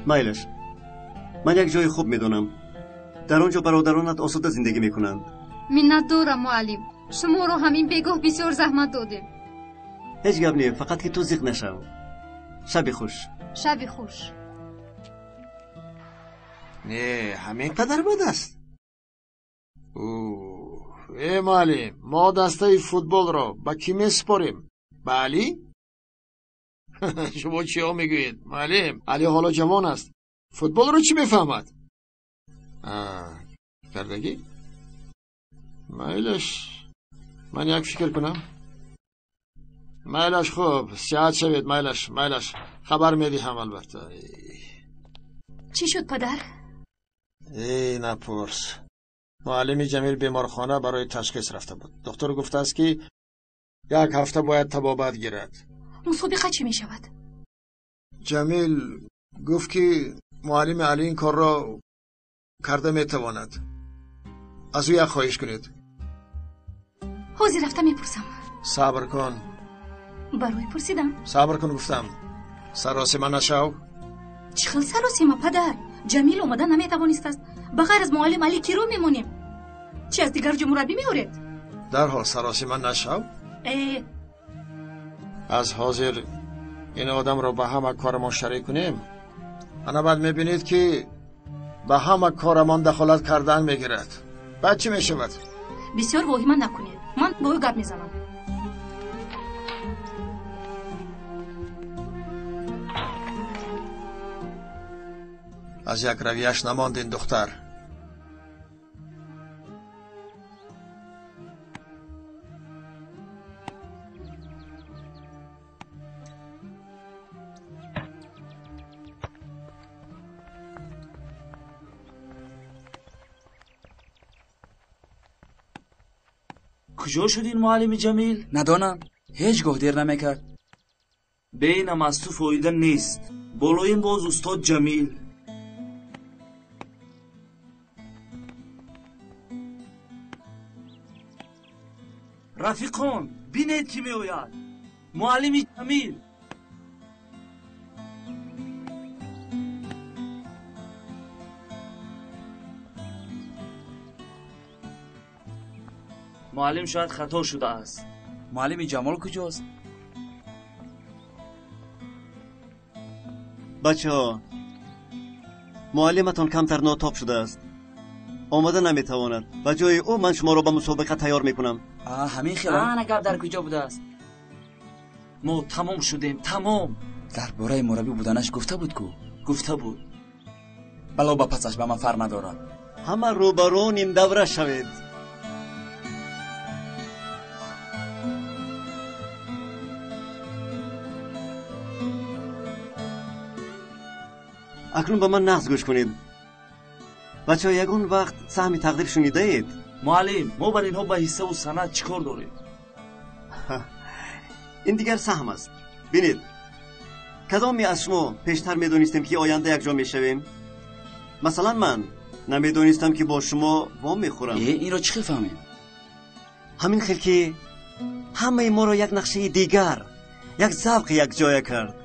میلش، من یک جای خوب میدونم. در آنجا برادرانت آسوده زندگی میکنند. منت دارم معلم. شما رو همین بگاه بسیار زحمت دادیم. هیچ گپ نیست، فقط که تو زیق نشو. شب خوش. شب خوش. نه همین قدر بد است. ای معلم، ما دسته فوتبال را با کی میسپاریم؟ با علی؟ شما چی ها میگویید معلم؟ علی حالا جوان است. فوتبال رو چی میفهمد؟ کردگی؟ میلش، من یک فکر کنم. میلش خوب، ساعت شوید. میلش خبر میدی هم البته. چی شد پدر؟ ای نپرس. معلم جمیل بیمارخانه برای تشخیص رفته بود. دکتر گفته است که 1 هفته باید طبابت گیرد. مسابقه چی می شود؟ جمیل گفت که معلم علی این کار را کرده میتواند. از او یک خواهش کنید. حوزی رفته میپرسم. صبر کن. برای پرسیدم. صبر کن گفتم. سراسیمه نشو. چی خیلی سراسیمه پدر؟ جمیل اومده نمیتوانست است. بغیر از معلم علی کی رو میمونیم؟ چی از دیگر جو مربی میورید؟ در حال سراسیمه نشو. از حاضر این آدم رو به همه کارمان شریک کنیم، انا بعد میبینید که به همه کارمان دخالت کردن میگیرد. بعد چی میشود؟ بسیار واهمه نکنید، من با او گپ میزنم. از یک رویش نماند این دختر. کجا شد این معلم جمیل؟ ندانم، هیچ گاه دیر نمیکرد. بینم از تو فایده نیست. بالویم باز استاد جمیل. رفیقان بینید کی می آید. معلم جمیل. معلم شاید خطا شده است. معلم جمال کجاست؟ بچه ها، معلمتان کمتر ناتاب شده است. آمده نمیتواند. و جای او من شما را به مسابقه تیار میکنم. همین خیلی. نگاه در کجا بوده است؟ ما تمام شدیم، تمام. درباره مربی بودنش گفته بود کو؟ گفته بود. بلا با پسش به من فر ندارد. همه روبرو نیم دوره شوید. اکنون به من نقص گوش کنید. بچه ها یگون وقت سهم تقدیر شنیده اید؟ معلم ما بر اینها به حصه و سند چیکار داریم؟ این دیگر سهم است. بینید کدامی از شما پیشتر میدونستیم که آینده یک جا میشویم؟ مثلا من نمیدونستم که با شما وام میخورم. این را چی فهمیم؟ همین خیلی که همه ما را یک نقشه دیگر، یک ذوق یک جای کرد.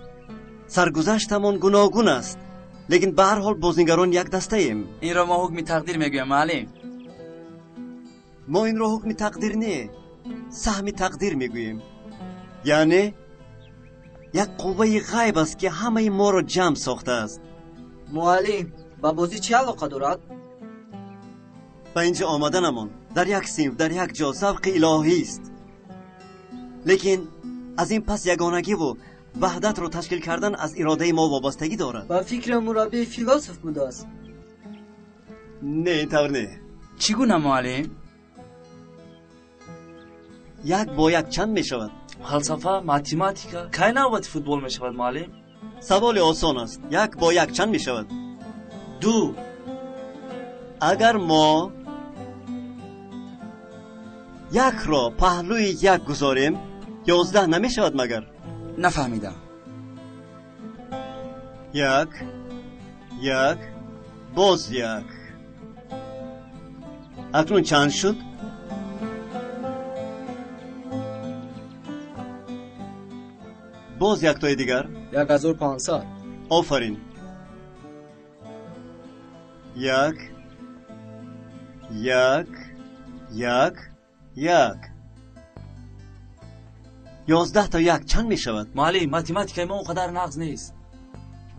سرگذشتمان گوناگون است، لیکن به هر حال بازنگران یک دسته ایم. این را ما حکم تقدیر میگویم معلم. ما این را حکم تقدیر نه، سهم تقدیر میگوییم. یعنی یک قوه غیب است که همه ما را جمع ساخته است. معلم با بازی چه علاقه دارد؟ به اینجا آمدنمان در یک صنف در یک جا ذوق الهی است، لیکن از این پس یگانگی و وحدت رو تشکیل کردن از اراده ما وابستگی دارد. با فکر مربی فیلسوف بوده است. نه اینطور نه. چگونه معلم؟ یک با یک چند می شود؟ فلسفه، ماتماتیکا، کی نوبت فوتبال می شود معلم؟ سوال آسان است. یک با یک چند می شود؟ 2. اگر ما یک را پهلوی یک گذاریم 11 نمی شود مگر؟ نفهمیدم. 1 1 باز 1. اکنون چند شد؟ باز یک تای دیگر 1500. آفرین. 1 1 1 1. 11 تا 1 چند می شود؟ معلم ماتماتیکای ما اونقدر نقص نیست.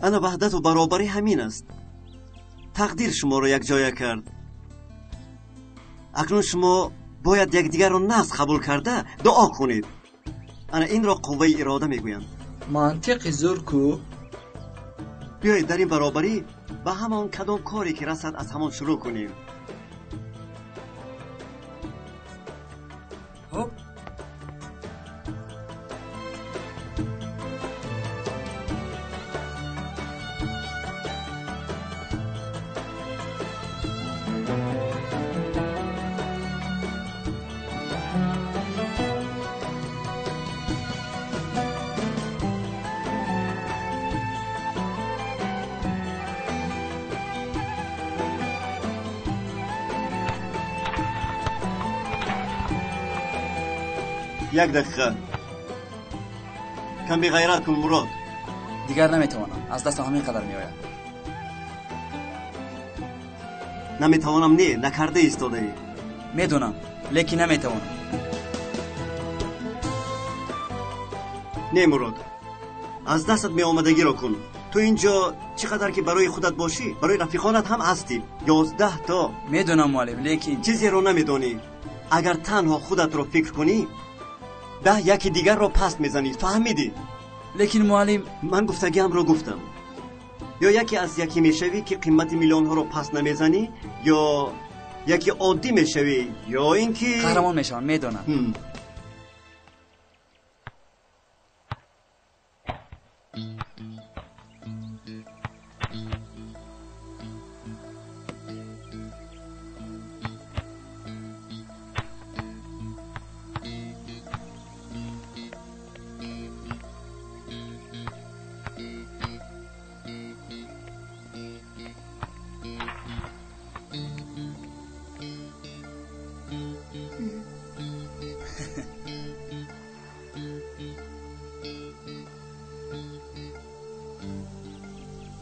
انا وحدت و برابری همین است. تقدیر شما را یک جای کرد. اکنون شما باید یکدیگر را نقص قبول کرده دعا کنید. انا این را قوه اراده میگویم. منطق زور کو؟ بیایید در این برابری به همان کدام کاری که رسد از همان شروع کنیم. خب یک دقیقه کم بی غیرت کن مراد. دیگر نمیتوانم، از دستم همین قدر میآید. نمیتوانم نه، نکرده ایستاده ای. میدونم لیکن نمیتوانم. نه مراد، از دستت می آمدگی را کن. تو اینجا چقدر که برای خودت باشی برای رفیقانت هم هستی. 11 تا. میدونم معلم، لیکن چیزی رو نمیدونی. اگر تنها خودت رو فکر کنی 10 یکی دیگر رو پس میزنی. فهمیدی؟ لیکن معلم، من گفتگیم رو گفتم. یا یکی از یکی میشوی که قیمت میلیون ها رو پس نمیزنی، یا یکی عادی میشوی، یا اینکه قهرمان میشم. میدونم.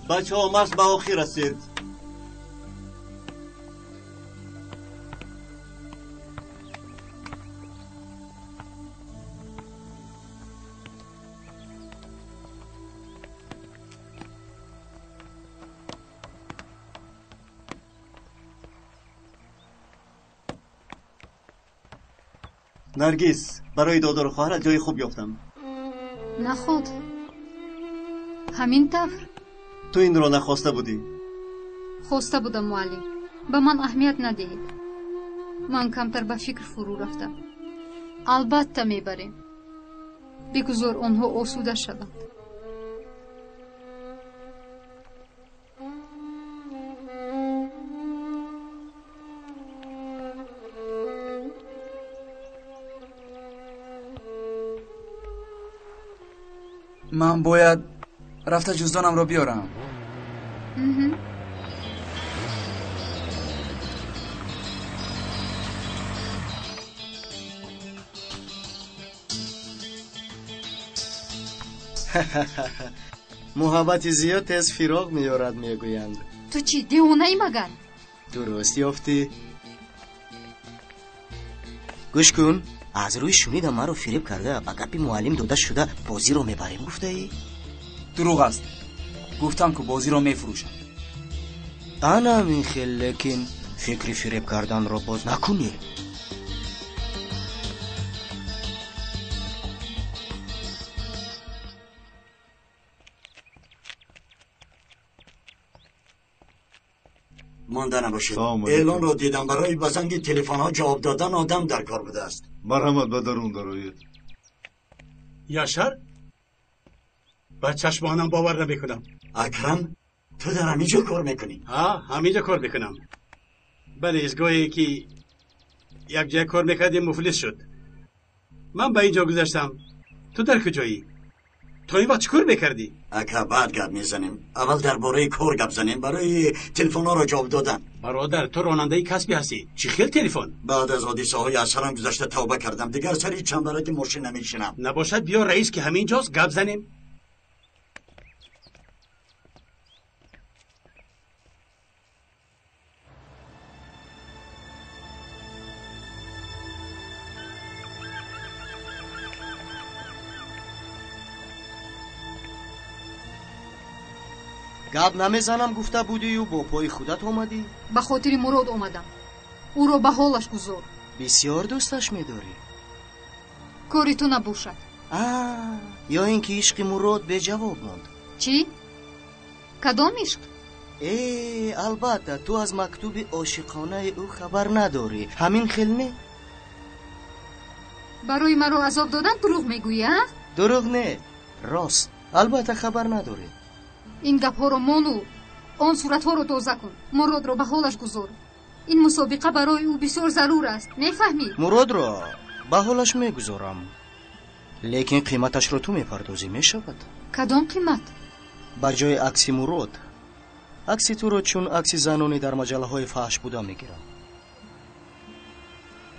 بچه ها مرز به آخر رسید. نرگس، برای دادار خواهرت جای خوب یافتم. نه خود همین طور. تو این را نخواسته بودی؟ خواسته بودم معلم. به من اهمیت ندهید. من کمتر به فکر فرو رفتم. البته میبریم. بگذار آنها آسوده شدند. من باید رفته جزدانم رو بیارم. محبت زیاد تز فراق میارد میگویند. تو چی دیوانه ای مگر؟ درست یافتی. گوش کن، از روی شنیدم مرا فریب کرده با گپی معلم داده شده بازی رو میبریم گفته ای؟ دروغ است. گفتم که بازی رو میفروشم. انا میخیل، لیکن فکری فریب کردن رو باز نکنی. مانده نباشید. اعلان رو دیدم برای به زنگ تلفن ها جواب دادن آدم در کار بوده است. مرحمت به درون درآید. یاشار، با چشمانم باور نمیکنم. اکرم، تو در همینجا کار میکنی؟ ها، همینجا کار میکنم. بله، ایستگاهی که یک جای کار میکردیم مفلس شد. من به اینجا گذاشتم. تو در کجایی؟ تو این وقت چی کار میکردی؟ اکا بعد گپ میزنیم. اول درباره کار گپ زنیم، برای تلفن ها را جواب دادن. برادر، تو راننده کسبی هستی. چی خیل تلفن؟ بعد از حادثه های از سرم گذشته توبه کردم. دیگر سری چند برای ماشین نمیشینم. نباشد بیا رئیس که همینجاست گپ زنیم. گپ نمیزنم گفته بودی و با پای خودت آمدی؟ به خاطر مراد آمدم. او را به حالش گذار. بسیار دوستش میداری. کاری تو نباشد. یا اینکه عشق مراد به جواب ماند. چی؟ کدام عشق؟ البته تو از مکتوب عاشقانه او خبر نداری. همین خیل نه؟ برای مرا عذاب دادن دروغ میگویی؟ دروغ نه، راست. البته خبر نداری. این گپ ها رو مانو، آن صورت ها رو دوزه کن. مراد رو به حالش گذار. این مسابقه برای او بسیار ضرور است. میفهمی؟ مراد رو به حالش میگذارم، لیکن قیمتش رو تو میپردازی. میشود؟ کدام قیمت؟ بر جای عکس مراد، عکس تو رو چون عکس زنانی در مجله های فحش بوده میگیرم.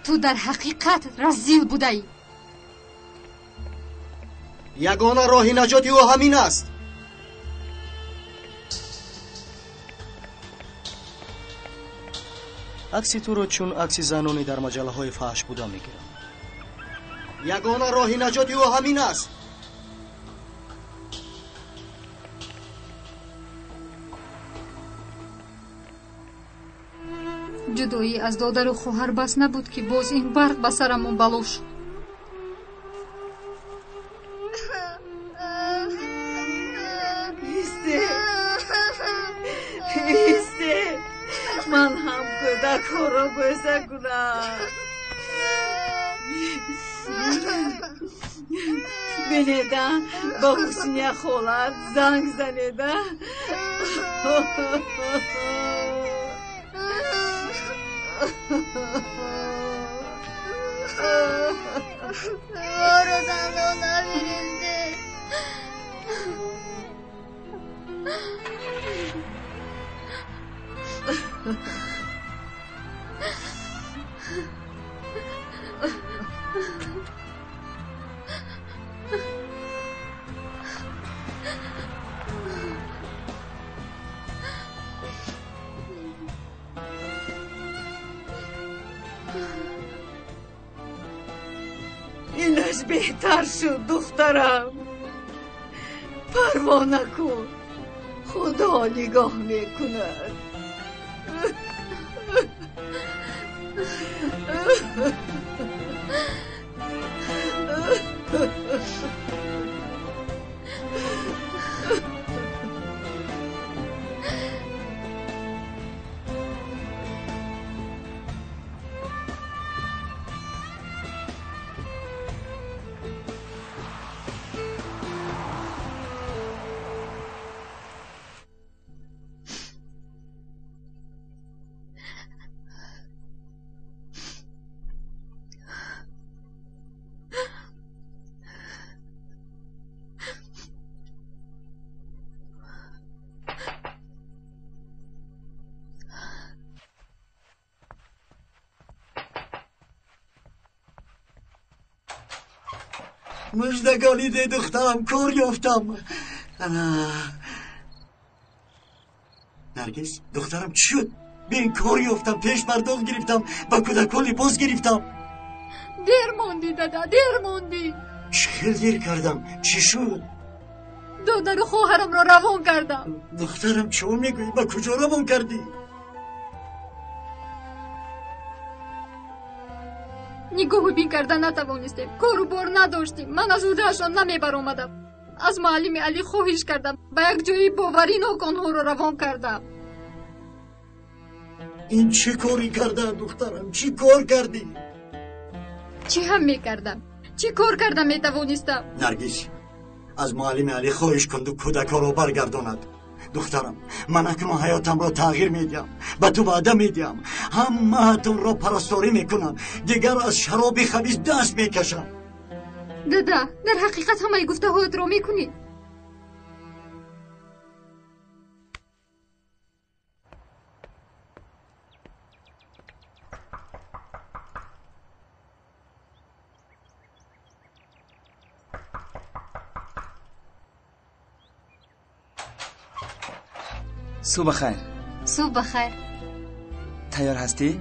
تو در حقیقت رزیل بوده ای. یگانه راه نجاتی او همین است. عکس تو رو چون عکس زنانی در مجله های فحش بوده میگیرم. یگانه راه نجاتی او همین است. ҷудоӣ аз додару хоҳар бас набуд ки боз ин барқ ба сарамон бало шуд. Исте ман ҳам кӯдакҳоро бӯса кунам. бинеда ба ҳусния холат занг занеда Varo zandona verildi. اینش بهتر شد دخترم. پروا نکن، خدا نگاه میکند. مژدگانی ده دخترم، کار یافتم. نرگس دخترم چی شد؟ ببین کار یافتم، پیش پرداخت گرفتم، با کودکان لباس گرفتم. دیر موندی دادا، دیر موندی. خیلی دیر کردم. چی شد؟ دادر خواهرم را روان کردم. دخترم چه میگویی؟ با کجا روان کردی؟ نگاه بین کردن نتوانستیم، کار و بار نداشتیم. من از اودهشان نمیبر آمدم. از معلم علی خواهش کردم، به یک جایی باوری ناکانها را روان کردم. این چه کاری کرده دخترم؟ چی کار کردی؟ چی هم میکردم؟ چی کار کردم میتوانستم؟ نرگس از معلم علی خواهش کن و کودکا رو برگرداند. دخترم من اکنون حیاتم را تغییر میدیم، به تو وعده میدیم همه‌تون را پرستاری میکنم، دیگر از شراب خبیث دست میکشم. دادا در حقیقت همه گفته هایت را میکنی. صبح خیر. صبح بخیر. تیار هستی؟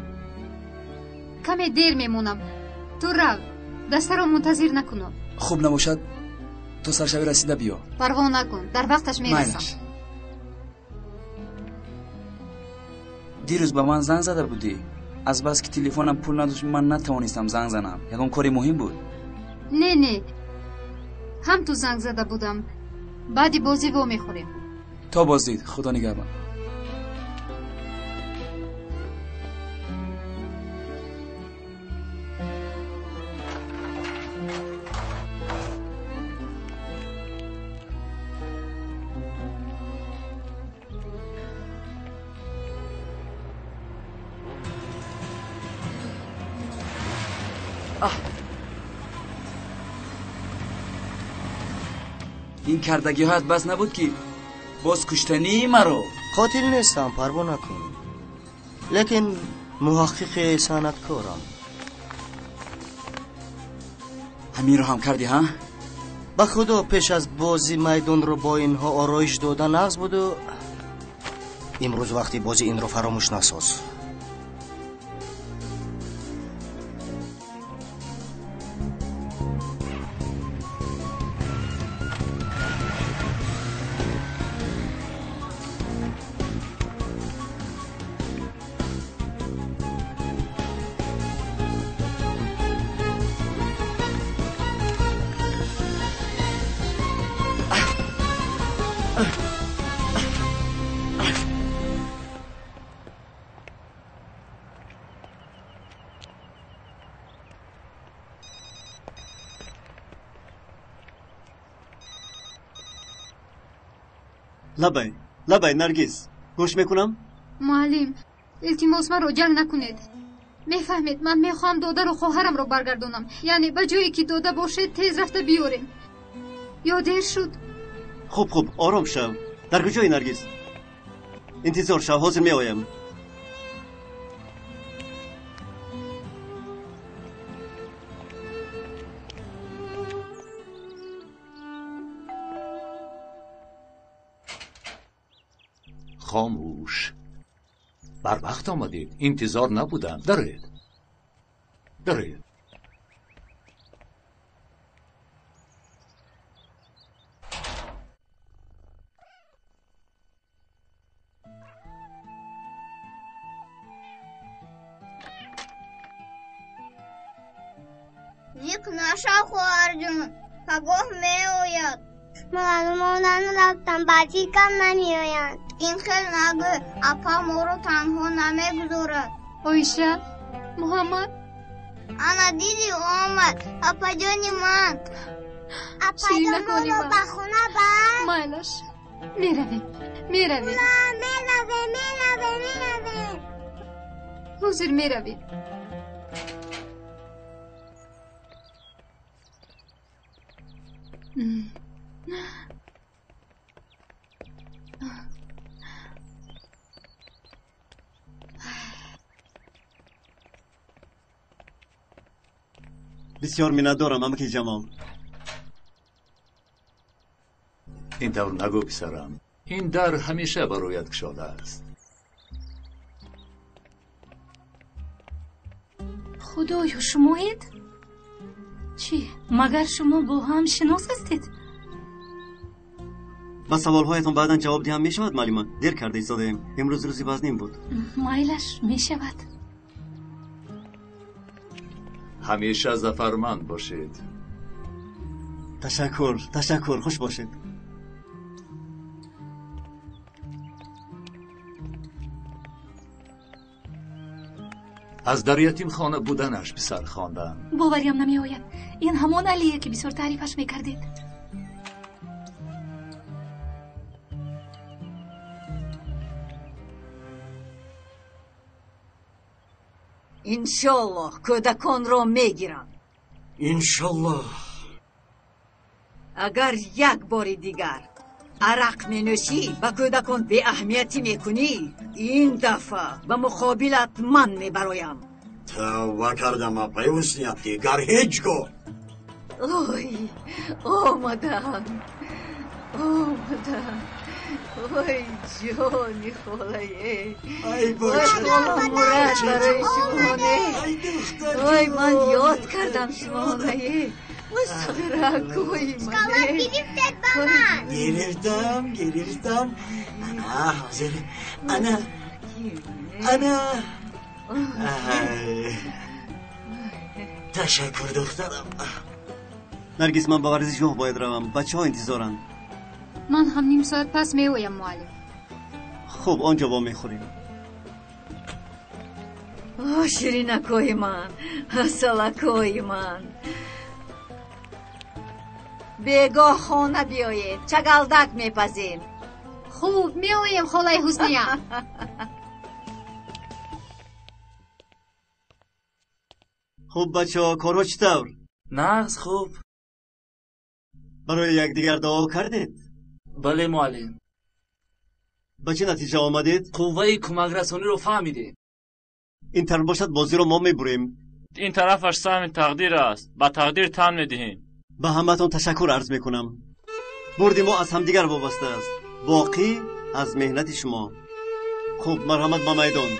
کمی دیر میمونم. تو رو دسته را منتظر نکنم. خوب نباشد تو سرشوی رسیده بیا. پروا نکن، در وقتش میرسم. دیروز به من زنگ زده بودی. از بس که تلفنم پول نداشت من نتوانستم زنگ زنم. یکم کاری مهم بود. نه هم تو زنگ زده بودم. بعدی بازی و میخوریم. تا بازدید. خدا نگهبان. این کردگی هایت بس نبود که باز کشتنی مرا. قاتل نیستم، پروا نکن، لیکن محقق صنعتکارم. همین رو هم کردی ها؟ به خدا پیش از بازی میدان رو با اینها آرایش دادن نقص بود و امروز وقتی بازی این رو فراموش نساز. لبای نرگس گوش میکنم. معلم التماس من رو جنگ نکنید. میفهمید من میخوام داده رو خواهرم رو برگردونم. یعنی به جایی که داده باشه تیز رفته بیاریم. یا دیر شد. خوب آرام شو. در کجای نرگس؟ انتظار شو، حاضر میآیم. خاموش. بر وقت آمدید. انتظار نبودم. درید. زیق نشو خواهر جون، پگاه میآید. معلمانان رفتن بچی کم نمیآیند. این خیلی نگه، اپا ما رو تنها نمیگذارد. آیشه محمد انا دیدی آمد. اپا جانی من. اپا جان ما رو به خونه بر. مایلش میرویم. میرویم. حضور میرویم. بسیار می‌ندارم عمکی جمال. این طور نگو پسرم. این در همیشه برایت گشاده است. خدایا شمایید؟ چی؟ مگر شما با هم شناس هستید؟ با سوالهایتون بعدا جواب دهم میشود معلمان؟ دیر کرده ایستادیم. امروز روزی بازنیم بود. مایلش میشود. همیشه ظفرمند باشید. تشکر. خوش باشید. از در یتیم خانه بودنش به سر خواندن. باوریم نمی آید. این همان علیه که بسیار تعریفش میکردید. انشالله کودکان را میگیرم. انشالله. اگر یک بار دیگر عرق مینوشی با کودکان به اهمیتی میکنی، این دفعه به مقابلت من میبرایم. توبه کردم اپای حسنیت دیگر هیچگاه. اوی آمدن. وای جانی خالایه. ای وای خالا مرد برای شمانه. وای من یاد کردم شمانه. مستقرکوی منه. گرفتم. انا حاضر. انا تشکر دخترم. نرگس من با ورزشگاه باید روم. بچه ها انتظارن. من هم نیم ساعت پس میویم معلم. خوب آنجا با میخوریم. شیرینکوی من، اصلکوی من. بگاه خانه بیایید، چگلدک میپزیم. خوب میویم خالای حسنیه. خوب بچه ها کارو چطور؟ نقص خوب. برای یکدیگر دعا کردید؟ بله معلم. به چه نتیجه آمدید؟ قوه کمک رسانی رو فهمیدیم. این طرف باشد بازی رو ما میبریم. این طرفش سهم تقدیر است. با تقدیر تن میدهیم. به همتون تشکر عرض میکنم. برد ما از همدیگر وابسته است. باقی از مهنت شما. خوب مرحمت با میدان.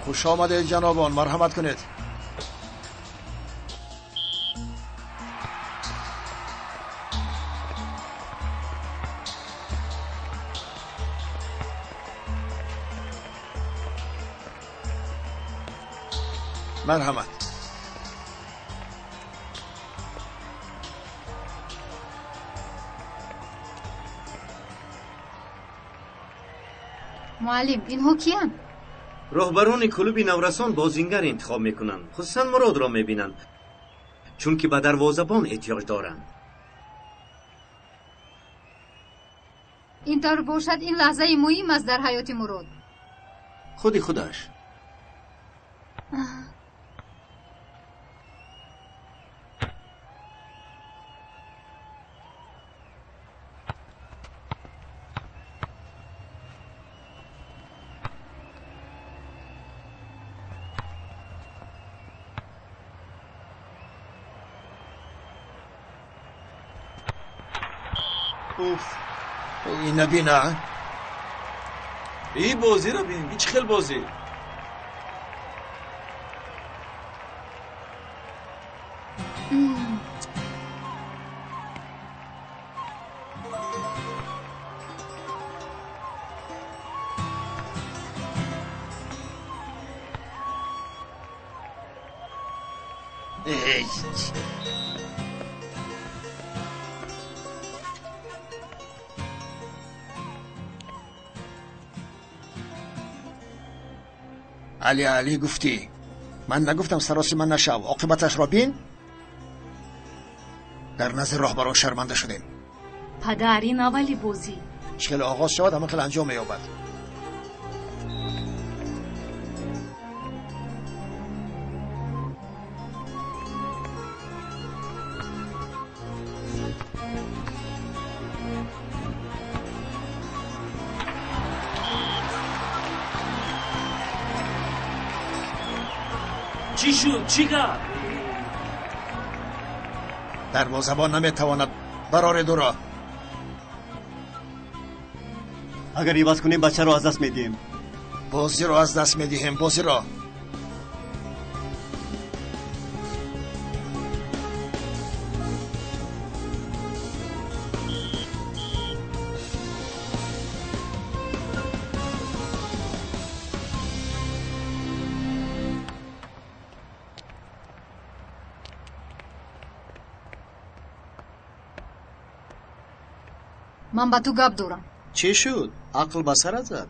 خوش آمده جنابان، مرحمت کنید. مرحمت. معلم اینها کیان؟ راهبران کلوب نورسان بازیگر انتخاب میکنند. خصوصا مراد را میبینند چون که به دروازه‌بان احتیاج دارند. اینطور باشد این لحظه مهم است در حیات مراد. خودش این نبینه این بازی را بین. این چه خیلی بازی علی گفتی. من نگفتم سراسی من نشو. عاقبتش را بین. در نظر راهبران شرمنده شدیم. پدر این اولی بازی چکل آغاز شود همون کل انجام میابد. چی شد؟ چی کرد؟ دروازه‌بان نمیتواند براره دورا. اگر عوض کنیم بچه رو از دست میدیم. بازی رو از دست میدیم. بازی رو من با تو گپ دارم. چی شد؟ عقل به سرت زد؟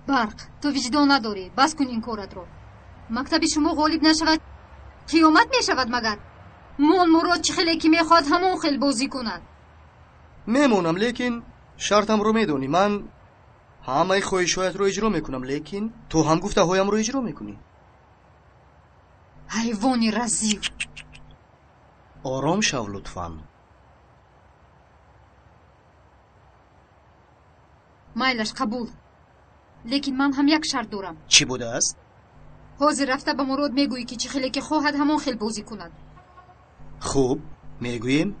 برق تو وجدان نداری. بس کن این کارت رو. مکتب شما غالب نشود قیامت میشود مگر؟ مراد چه خیلی که میخواد همون خیلی بازی کند. میمونم لیکن شرطم رو میدونی. من همه خواهشایت رو اجرا میکنم لیکن تو هم گفته هایم رو اجرا میکنی. حیوانی رزیل. آرام شو لطفاً. مایلش قبول. لیکن من هم یک شرط دارم. چی بوده است؟ حاضر رفته به مراد میگویی که چه خیلی که خواهد همون خیلی بازی کند. خوب میگوییم.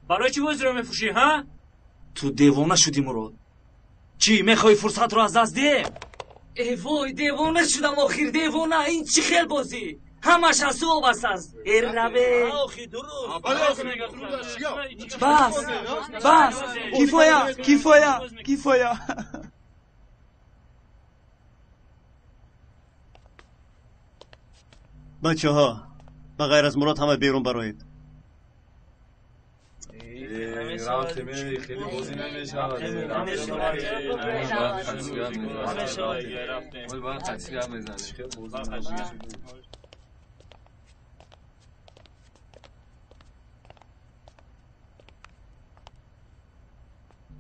برای چی بازی رو میفروشی ها؟ تو دیوانه شدی مراد. چی میخوای فرصت رو از دست دی؟ ای وای دیوانه شدم آخر دیوانه. این چی خیل بازی؟ همش از تو بس است. ای ربه بس کیفایا بچه ها بغیر از مراد همه بیرون برایید. خیلی بازی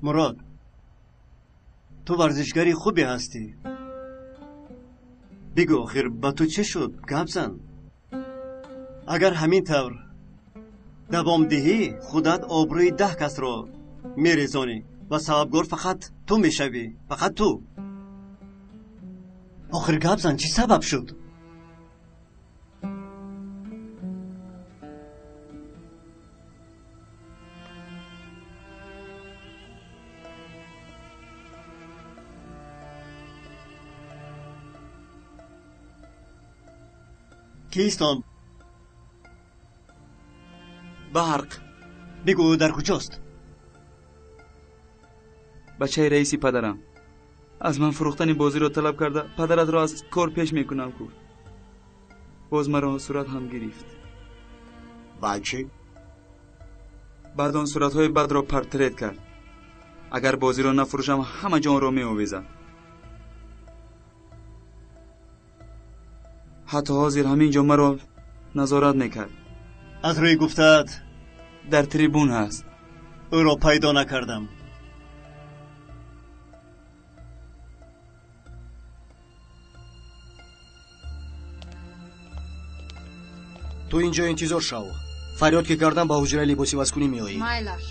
مراد تو ورزشگری خوبی هستی. بگو آخر با تو چه شد؟ گپ زن. اگر همین طور دوام دهی خودت آبروی 10 کس را میریزانی. و سببگار فقط تو میشوی، فقط تو. آخر گپ زن، چی سبب شد؟ کیستان؟ برق. بگو در کجاست؟ بچه رئیسی پدرم از من فروختن بازی رو طلب کرده. پدرت را از کار پیش میکنم کرد. باز مرا صورت هم گرفت. بچه؟ بعد آن صورتهای بد را پرترید کرد. اگر بازی را نفروشم همه جان را میآویزد. حتی حاضر همینجا مرا نظارت میکرد. از روی گفتد در تریبون هست. او را پیدا نکردم. تو اینجا انتظار شو. فریاد که کردم با حجره لباسی واسکونی میایی. مایلش.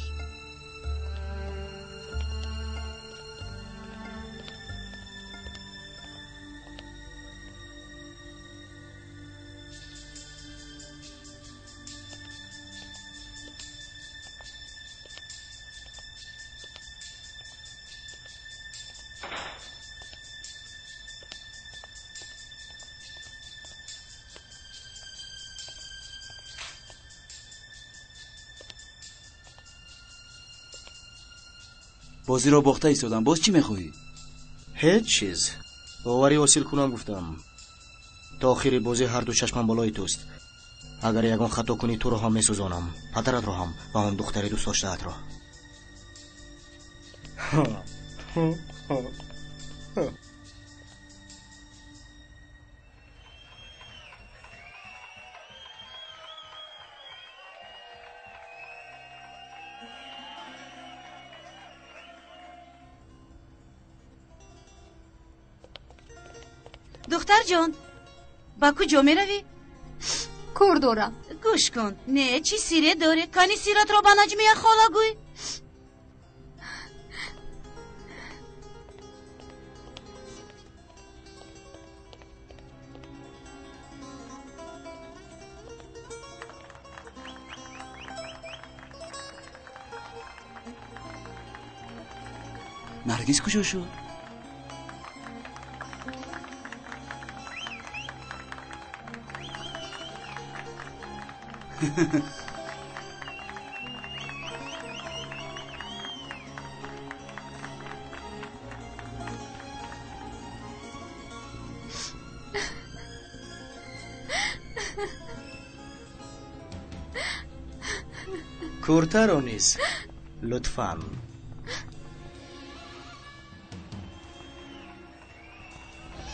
بازی را باخته ایستادم. باز چی میخواهی؟ هیچ چیز. باوری حاصل کنم گفتم. تا آخر بازی هر دو چشمم بالای توست. اگر یگان خطا کنی تو رو هم میسوزانم، پدرت رو هم و هم دختری دوست داشته‌ات را. دختر جان با کجا می روی؟ کور دارم. گوش کن. نه چی سیره داره؟ کانی سیرت را با نجمیه خالا گوی؟ نرگس کجا شد؟ کورتر و نیست لطفاً.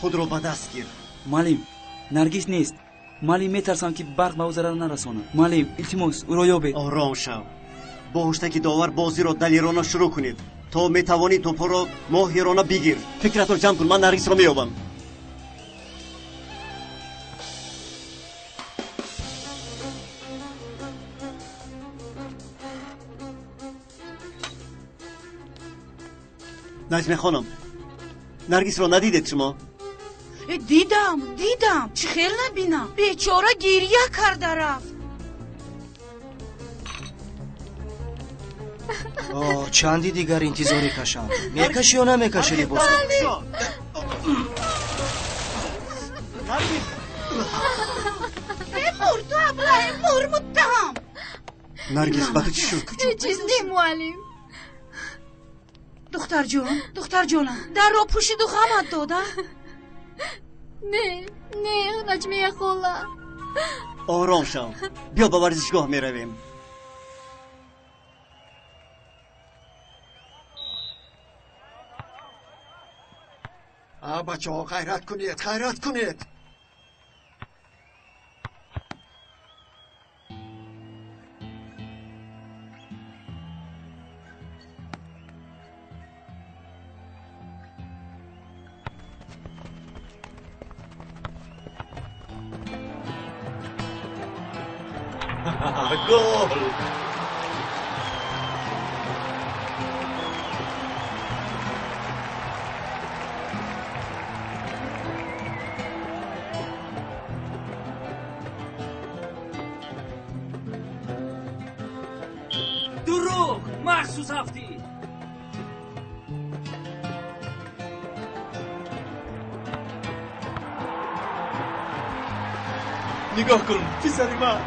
خود رو به دست گیر. معلم نرگس نیست. معلم میترسم که برق به او ضرر نرساند. معلم التماس او را یابید. آرام شو. با هشتکی داور بازی را دلیرانه شروع کنید تا میتوانی توپا را ماهرانه بگیر. فکرت رو جمع کن. من نرگس را میابم. نجمه خانم، نرگس را ندیدید شما؟ دیدم چی خیل نبینم. بیچاره گریه کرده رفت. چندی دیگر انتظاری کشم. میکشی یا نمیکشی لباس؟ مرد تو ابله متهم. نرگس بعد چی شد؟ چیز نی معلم. دختر جانم در را پوشید و غمت داده؟ نه نجمیه خالا. آرام شو. بیا به ورزشگاه میرویم. بچه ها غیرت کنید. گل. مخصوص هفتی نگاه کن پسر من.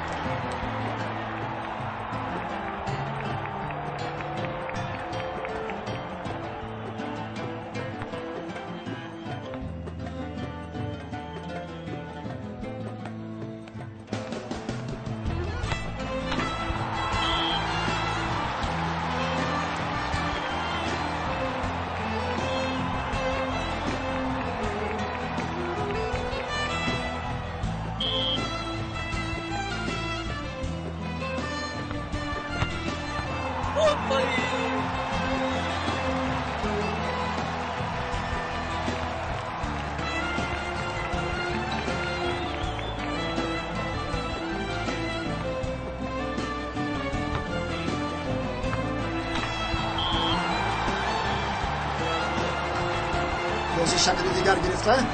بازی شکل دیگر گرفته؟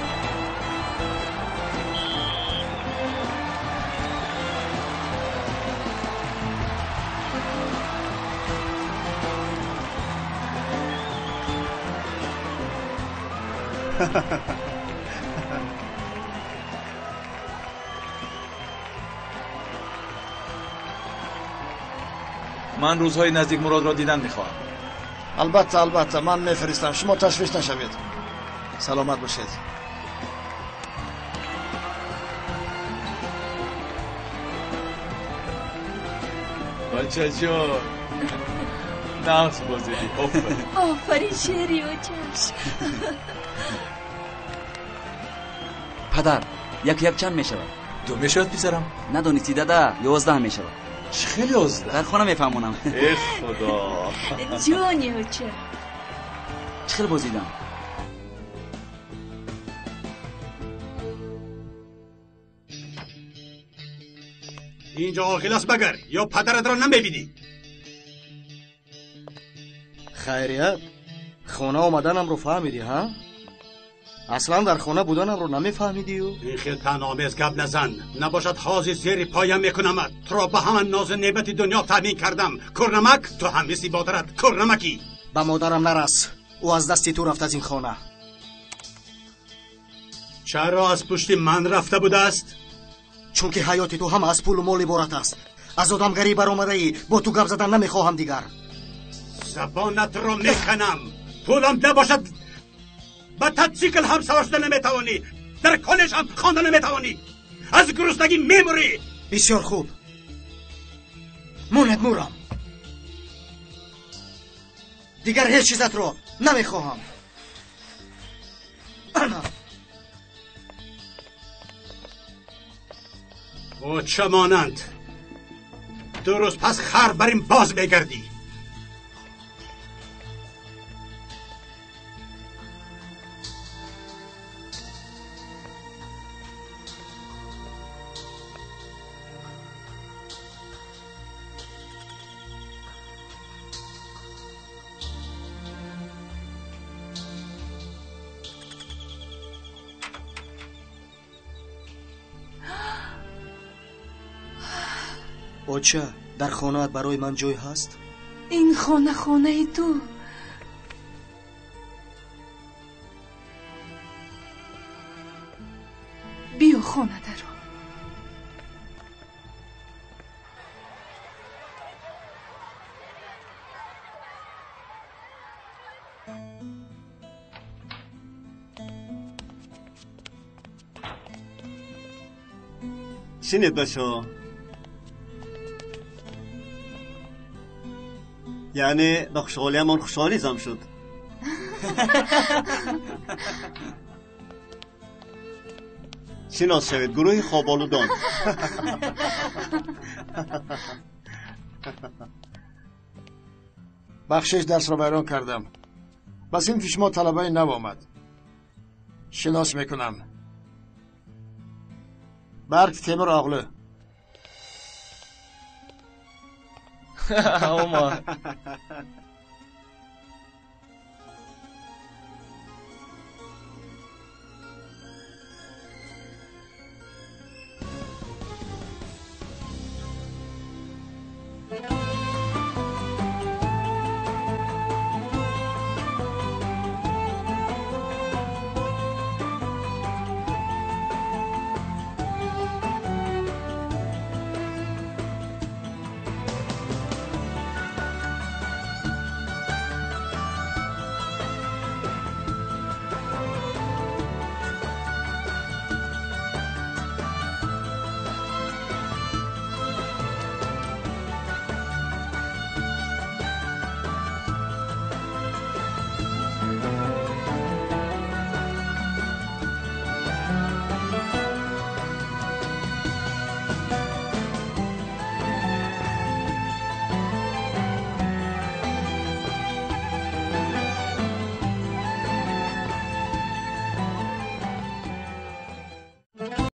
من روزهای نزدیک مراد را دیدن میخواهم. البته من میفرستم، شما تشویش نشوید. سلامت باشید. بچه جان نقص بازیدی. آفرین شعری و چشم. پدر یک چند میشود؟ 2 میشود پسرم؟ ندانستی دادا 11 میشود. خیلی 11 در خانه میفهمونم. ای خدا جونی هوچه چخیل بازیدم. اینجا آخلاس بگر یا پدرت را نمیبینی. خیریت خونه آمدنم رو فهمیدی ها؟ اصلا در خونه بودنم رو نمیفهمیدی و؟ این خیلی تنامیز گپ نزن، نباشد حاضی زیر پایم میکنمت. تو را به همان ناز نعمت دنیا تامین کردم. کرنمک تو هم مثل مادرت کرنمکی. به مادرم نرس، او از دستی تو رفت از این خانه. چرا از پشت من رفته بوده است؟ چون که حیات تو هم از پول و مال عبارت است. از آدمگری برآمده ای، با تو گپ زدن نمیخواهم دیگر. زبانت رو میکنم. پولم نباشد با تاتسیکل هم سوار شده نمیتوانی، در کالج هم خوانده نمیتوانی، از گرسنگی میموری. بسیار خوب، مونت مورم. دیگر هیچ چیزت رو نمیخواهم. او چه مانند 2 روز پس خر بریم باز میگردی. اوچه در خانه‌ات برای من جای هست؟ این خانه ای تو. بیا خانه درو. شنید بشو، یعنی به خوشحالی همان خوشحالی زم شد. شناس شوید گروه خوابالودان. بخشش درس را بیان کردم. بس این پیش ما طلبه نو آمد. شناس میکنم. برک تیمور آقله. اوما